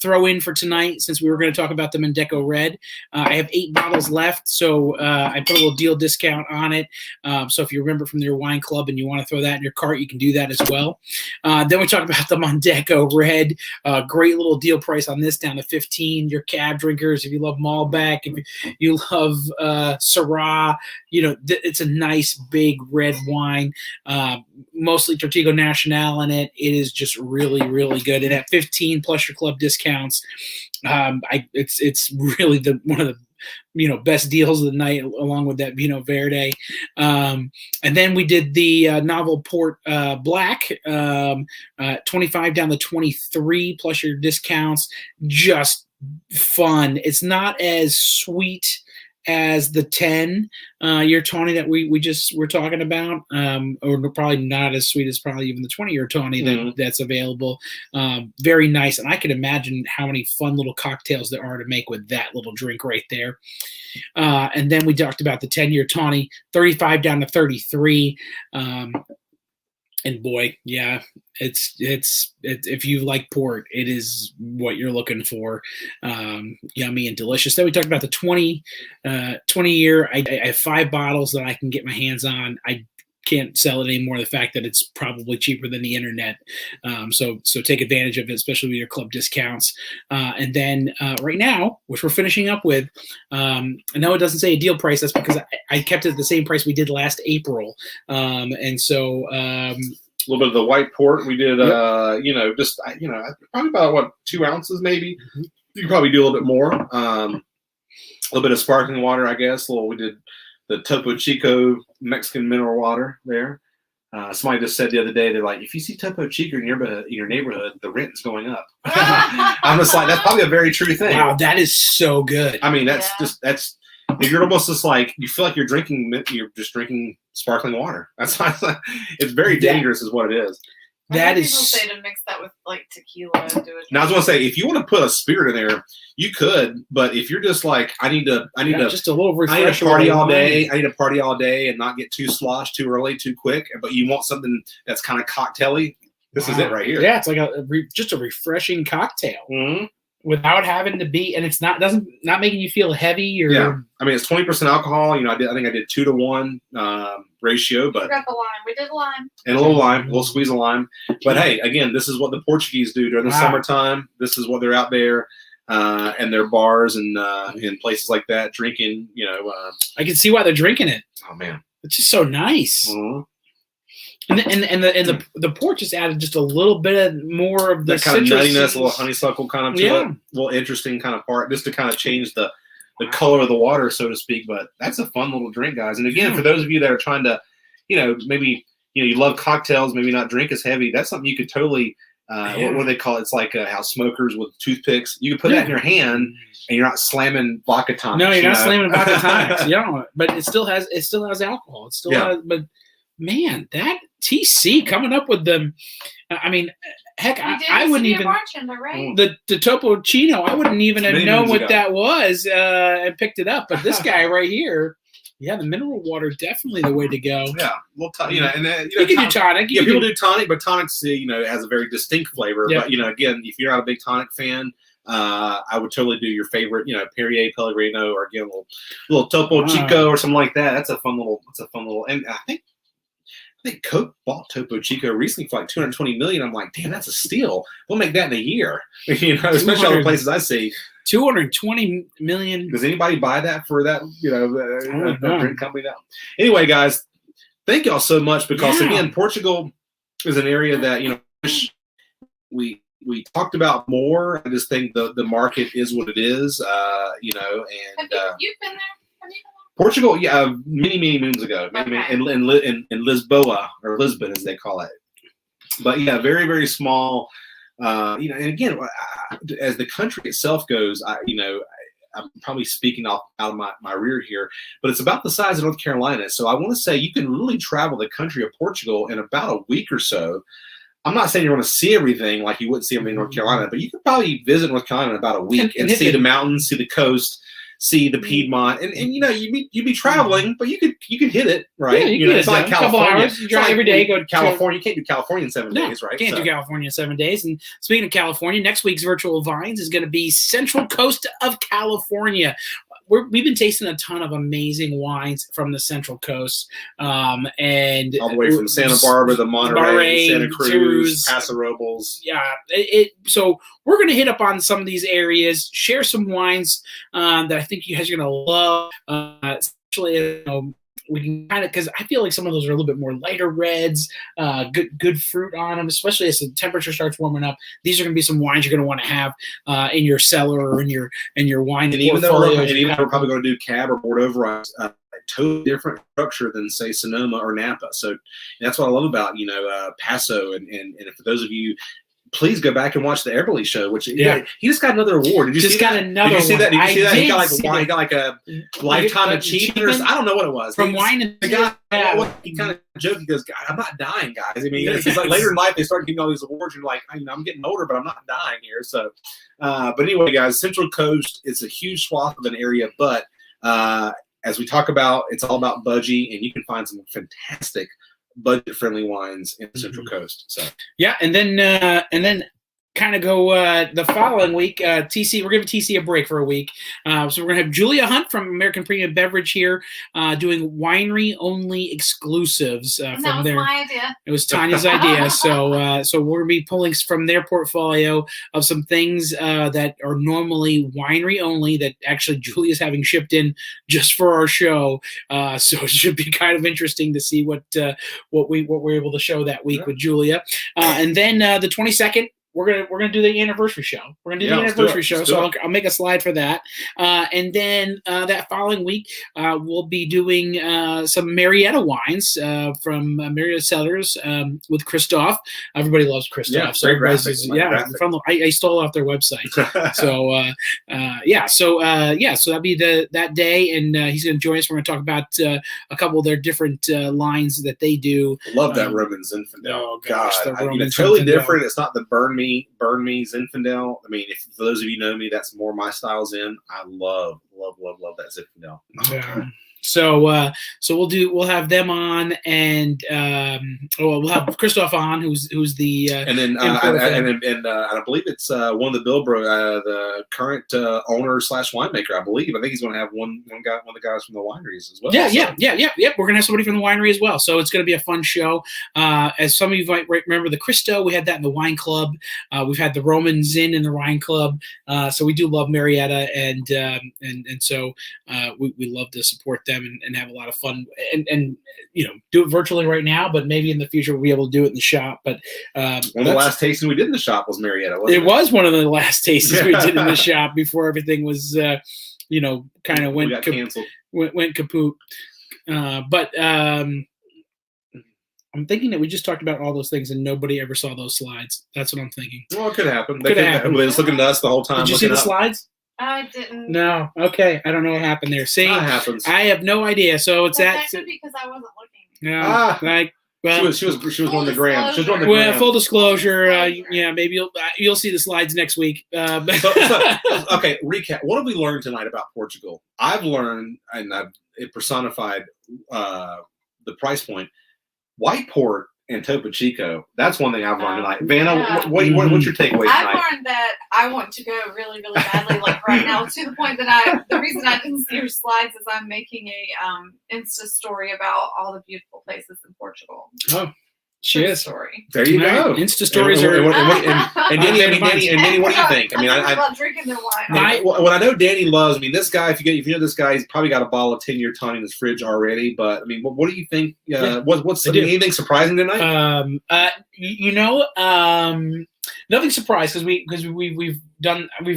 throw in for tonight, since we were going to talk about the Mondeco Red. I have 8 bottles left, so I put a little deal discount on it. So if you remember from your wine club and you want to throw that in your cart, you can do that as well. Then we talked about the Mondeco Red. Great little deal price on this, down to $15. Your cab drinkers, if you love Malbec, if you love Syrah, it's a nice big red wine. Mostly Tortigo Nacional in it. It is just really, really good. And at $15 plus your club discounts, it's really one of the best deals of the night, along with that Vino Verde. And then we did the novel port black, 25 down to 23 plus your discounts. Just fun. It's not as sweet as the 10-year tawny that we just were talking about, or probably not as sweet as probably even the 20-year tawny that's available. Very nice, and I can imagine how many fun little cocktails there are to make with that little drink right there. And then we talked about the 10-year tawny, 35 down to 33. And boy, yeah, it's if you like port, it is what you're looking for. Yummy and delicious. Then we talked about the 20-year. I have 5 bottles that I can get my hands on. I can't sell it anymore. The fact that it's probably cheaper than the internet. So take advantage of it, especially with your club discounts. And then right now, which we're finishing up with, I know it doesn't say a deal price. That's because I kept it at the same price we did last April. And so a little bit of the white port we did, just probably about 2 ounces maybe. You can probably do a little bit more. A little bit of sparkling water, I guess. We did the Topo Chico Mexican mineral water there. Somebody just said the other day, they're like, if you see Topo Chico in your neighborhood, the rent is going up. I'm just like, that's probably a very true thing. Wow, that is so good. I mean, you're almost just like, you feel like you're just drinking sparkling water. That's why it's very dangerous is what it is. That is. People say to mix that with like tequila and do it. Now I was going to say, if you want to put a spirit in there, you could. But if you're just like, I need just a little refresher. I need to party all day. I need to party all day and not get too sloshed too early, too quick. But you want something that's kind of cocktaily. This is it right here. Yeah, it's like just a refreshing cocktail without having to be, and it's not making you feel heavy or. Yeah, I mean it's 20% alcohol. I think I did 2 to 1 ratio, but we got the lime. We did lime and a little squeeze of lime. But hey, again, this is what the Portuguese do during the summertime. This is what they're out there. And their bars and in places like that drinking. I can see why they're drinking it. Oh man, it's just so nice. And the port just added just a little bit more of the that kind citrus. Of nuttiness, a little honeysuckle kind of to it, a little interesting kind of part, just to kind of change the color of the water, so to speak. But that's a fun little drink, guys. And again, for those of you that are trying to, maybe you love cocktails, maybe not drink as heavy. That's something you could totally. What do they call it? It's like how smokers with toothpicks. You can put that in your hand, and you're not slamming vodka tonics. No, you're not slamming vodka tonics. But it still has alcohol. It still has, but man, that TC coming up with them. I mean, heck, I wouldn't even right? the Topo Chino. I wouldn't even have known what that was and picked it up. But this guy right here. Yeah, the mineral water definitely the way to go. Yeah, well, and you can do tonic. Yeah, people do tonic, but tonics, it has a very distinct flavor. Yeah. But again, if you're not a big tonic fan, I would totally do your favorite, Perrier Pellegrino, or again, a little Topo Chico or something like that. That's a fun little. And I think Coke bought Topo Chico recently for like $220 million. I'm like, damn, that's a steal. We'll make that in a year. Especially all the places I see. $220 million. Does anybody buy that for that? A drink company now. Anyway, guys, thank y'all so much because again, Portugal is an area that we talked about more. I just think the market is what it is. And you've been there? Have you been there? Portugal, many moons ago, maybe in Lisboa or Lisbon as they call it. But yeah, very very small. And again, as the country itself goes, I'm probably speaking out of my rear here, but it's about the size of North Carolina. So I want to say you can really travel the country of Portugal in about a week or so. I'm not saying you're going to see everything like you wouldn't see everything in North Carolina, but you could probably visit North Carolina in about a week and see the mountains, see the coast, see the Piedmont, and you'd be traveling, but you could hit it, right? Yeah, it's like California. You drive every day, go to California. You can't do California in 7 days, right? You can't do California in 7 days. And speaking of California, next week's Virtual Vines is going to be Central Coast of California. We've been tasting a ton of amazing wines from the Central Coast, and all the way from Santa Barbara, the Monterey, Santa Cruz, Paso Robles. Yeah, so we're going to hit up on some of these areas, share some wines that I think you guys are going to love, especially we can kind of, because I feel like some of those are a little bit more lighter reds, good fruit on them, especially as the temperature starts warming up. These are going to be some wines you're going to want to have in your cellar or in your wine portfolio. Even though we're probably going to do Cab or Bordeaux varieties, totally different structure than say Sonoma or Napa. So that's what I love about Paso, and for those of you please go back and watch the Everly show, which he just got another award. Did you see that? Another Did you see that? Did you see that? He that? got like a lifetime achievement. I don't know what it was. From wine and the guy. He kind of joked. He goes, "God, I'm not dying, guys." I mean, it's like later in life they start giving all these awards. And you're like, I'm getting older, but I'm not dying here. So, but anyway, guys, Central Coast is a huge swath of an area, but as we talk about, it's all about budgie, and you can find some fantastic budget-friendly wines in the Central Coast. So yeah, and then kind of go the following week. TC, we're giving TC a break for a week, so we're gonna have Julia Hunt from American Premium Beverage here doing winery-only exclusives that from was there. my idea. It was Tanya's idea, so we're gonna be pulling from their portfolio of some things that are normally winery only that actually Julia's having shipped in just for our show. So it should be kind of interesting to see what we're able to show that week with Julia, and then the 22nd. We're gonna do the anniversary show. We're gonna do the anniversary show, so I'll make a slide for that. And then that following week, we'll be doing some Marietta wines from Marietta Cellars with Christoph. Everybody loves Christoph. Yeah, so I stole off their website. So that'll be that day, and he's gonna join us. We're gonna talk about a couple of their different lines that they do. Love that Roman Zinfandel. Oh gosh, it's totally different. It's not the burn me Zinfandel. I mean, for those of you know me, that's more my style Zin. I love that Zinfandel. Yeah. So we'll have them on, and we'll have Christoph on, who's the and then I believe it's one of the Bilbro, the current owner / winemaker. I believe. I think he's going to have one of the guys from the wineries as well. Yeah. We're going to have somebody from the winery as well. So it's going to be a fun show. As some of you might remember, the Cristo, we had that in the wine club. We've had the Roman Zin in the wine club. So we do love Marietta, and so we love to support them. And have a lot of fun and do it virtually right now, but maybe in the future we'll be able to do it in the shop. But one of the last tasting we did in the shop was Marietta. It was one of the last tastings we did in the shop before everything was kind of went canceled, went kaput. But I'm thinking that we just talked about all those things and nobody ever saw those slides. That's what I'm thinking. Well, it could happen. They was looking at us the whole time. Did you see the slides? I didn't. No. Okay. I don't know what happened there. See, that happens. I have no idea. So it's that could be because I wasn't looking. No. Well, she was on the gram. She was on the well, gram. Full disclosure. Maybe you'll see the slides next week. Okay. Recap. What have we learned tonight about Portugal? I've learned, and it personified the price point. White port and Topo Chico. That's one thing I've learned tonight. Vanna, what's your takeaway tonight? I've learned that I want to go really, really badly, like right now, to the point that the reason I didn't see your slides is I'm making a Insta story about all the beautiful places in Portugal. Oh, she is. Story. There you go. Insta stories and Danny, what do you think? I mean, I love drinking their wine. What I know Danny loves. I mean, this guy, if you know this guy, he's probably got a bottle of 10-year Tawny in his fridge already. But I mean, what do you think? Anything surprising tonight? Nothing surprised because we've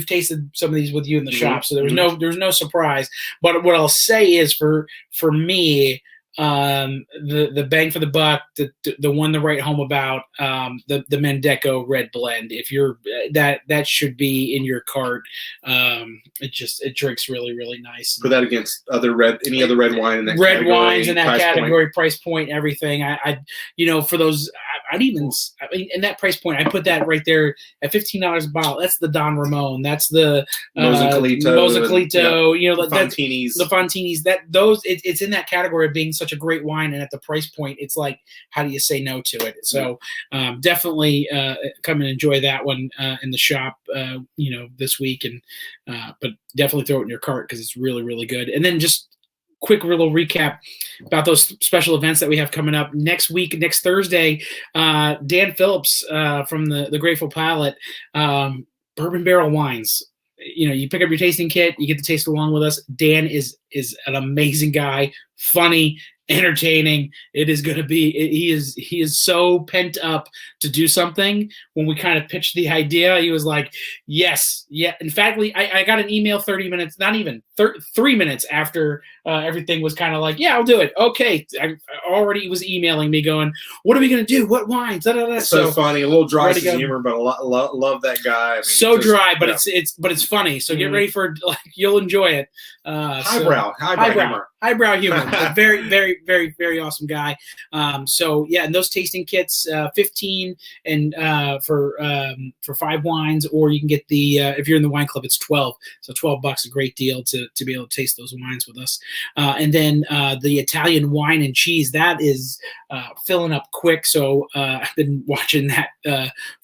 tasted some of these with you in the shop, so there was no surprise. But what I'll say is for me. The bang for the buck, the one to write home about, the Mondeco Red blend. If you're that should be in your cart. It drinks really, really nice. Put that against any other red wine in that red category, wines in that category, price point, everything. For those, I'd even in that price point, I put that right there at $15 a bottle. That's the Don Ramon. That's the Mosaclito. The Fontinis. It's in that category of being such a great wine, and at the price point, it's like, how do you say no to it? So definitely come and enjoy that one in the shop, this week, and but definitely throw it in your cart because it's really, really good. And then just quick little recap about those special events that we have coming up next week. Next Thursday, Dan Phillips from the Grateful Palate, bourbon barrel wines. You pick up your tasting kit, you get to taste along with us. Dan is an amazing guy, funny, entertaining. It is going to be. He is so pent up to do something. When we kind of pitched the idea, he was like, "Yes, yeah." In fact, I got an email 30 minutes, not even 3 minutes after everything was kind of like, yeah, I'll do it. Okay. I already was emailing me going, what are we going to do? What wines? So funny. A little dry sense of humor, but love that guy. I mean, so dry, but it's funny. So get ready for, like, you'll enjoy it. Highbrow humor. Very, very, very, very awesome guy. So yeah, and those tasting kits, 15 and for 5 wines, or you can get the if you're in the wine club, it's 12. So $12, a great deal to be able to taste those wines with us. And then the Italian wine and cheese, that is filling up quick. So I've been watching that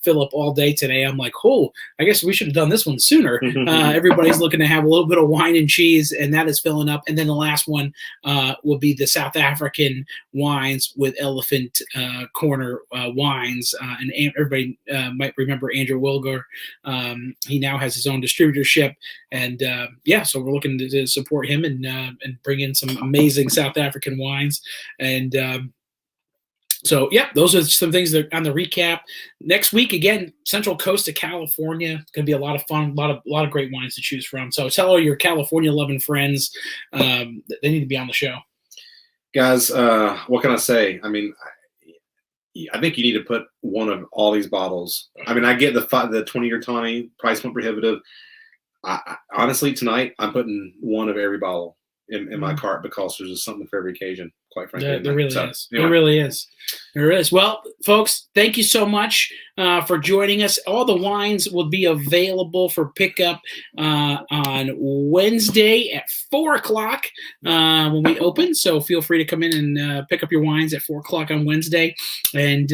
fill up all day today. I'm like, oh, I guess we should have done this one sooner. Everybody's looking to have a little bit of wine and cheese, and that is filling up. And then the last one will be the South African wines with Elephant Corner wines. And everybody might remember Andrew Wilger. He now has his own distributorship. And so we're looking to support him and bring in some amazing South African wines. And so, yeah, those are some things that are on the recap. Next week, again, Central Coast of California. It's going to be a lot of fun, a lot of great wines to choose from. So tell all your California-loving friends they need to be on the show. Guys, what can I say? I mean, I think you need to put one of all these bottles. I mean, I get the 20-year Tawny, price point prohibitive. Honestly, tonight, I'm putting one of every bottle in my cart because there's just something for every occasion, quite frankly. There really is. Anyway. There is. Well, folks, thank you so much for joining us. All the wines will be available for pickup on Wednesday at 4 o'clock when we open. So feel free to come in and pick up your wines at 4 o'clock on Wednesday. And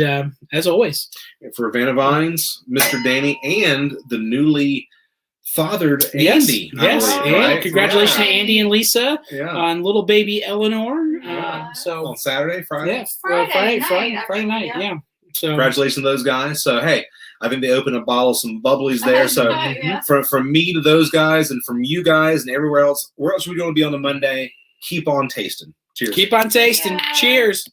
as always, for Vanna Vines, Mr. Danny, and the newly fathered Andy. Yes. Believe, right? Congratulations to Andy and Lisa on little baby Eleanor. So on Saturday, Friday? Yeah, Friday night. Yeah. So congratulations to those guys. So hey, I think they opened a bottle of some bubblies there. So from me to those guys, and from you guys and everywhere else, where else are we going to be on the Monday? Keep on tasting. Cheers. Keep on tasting. Yeah. Cheers.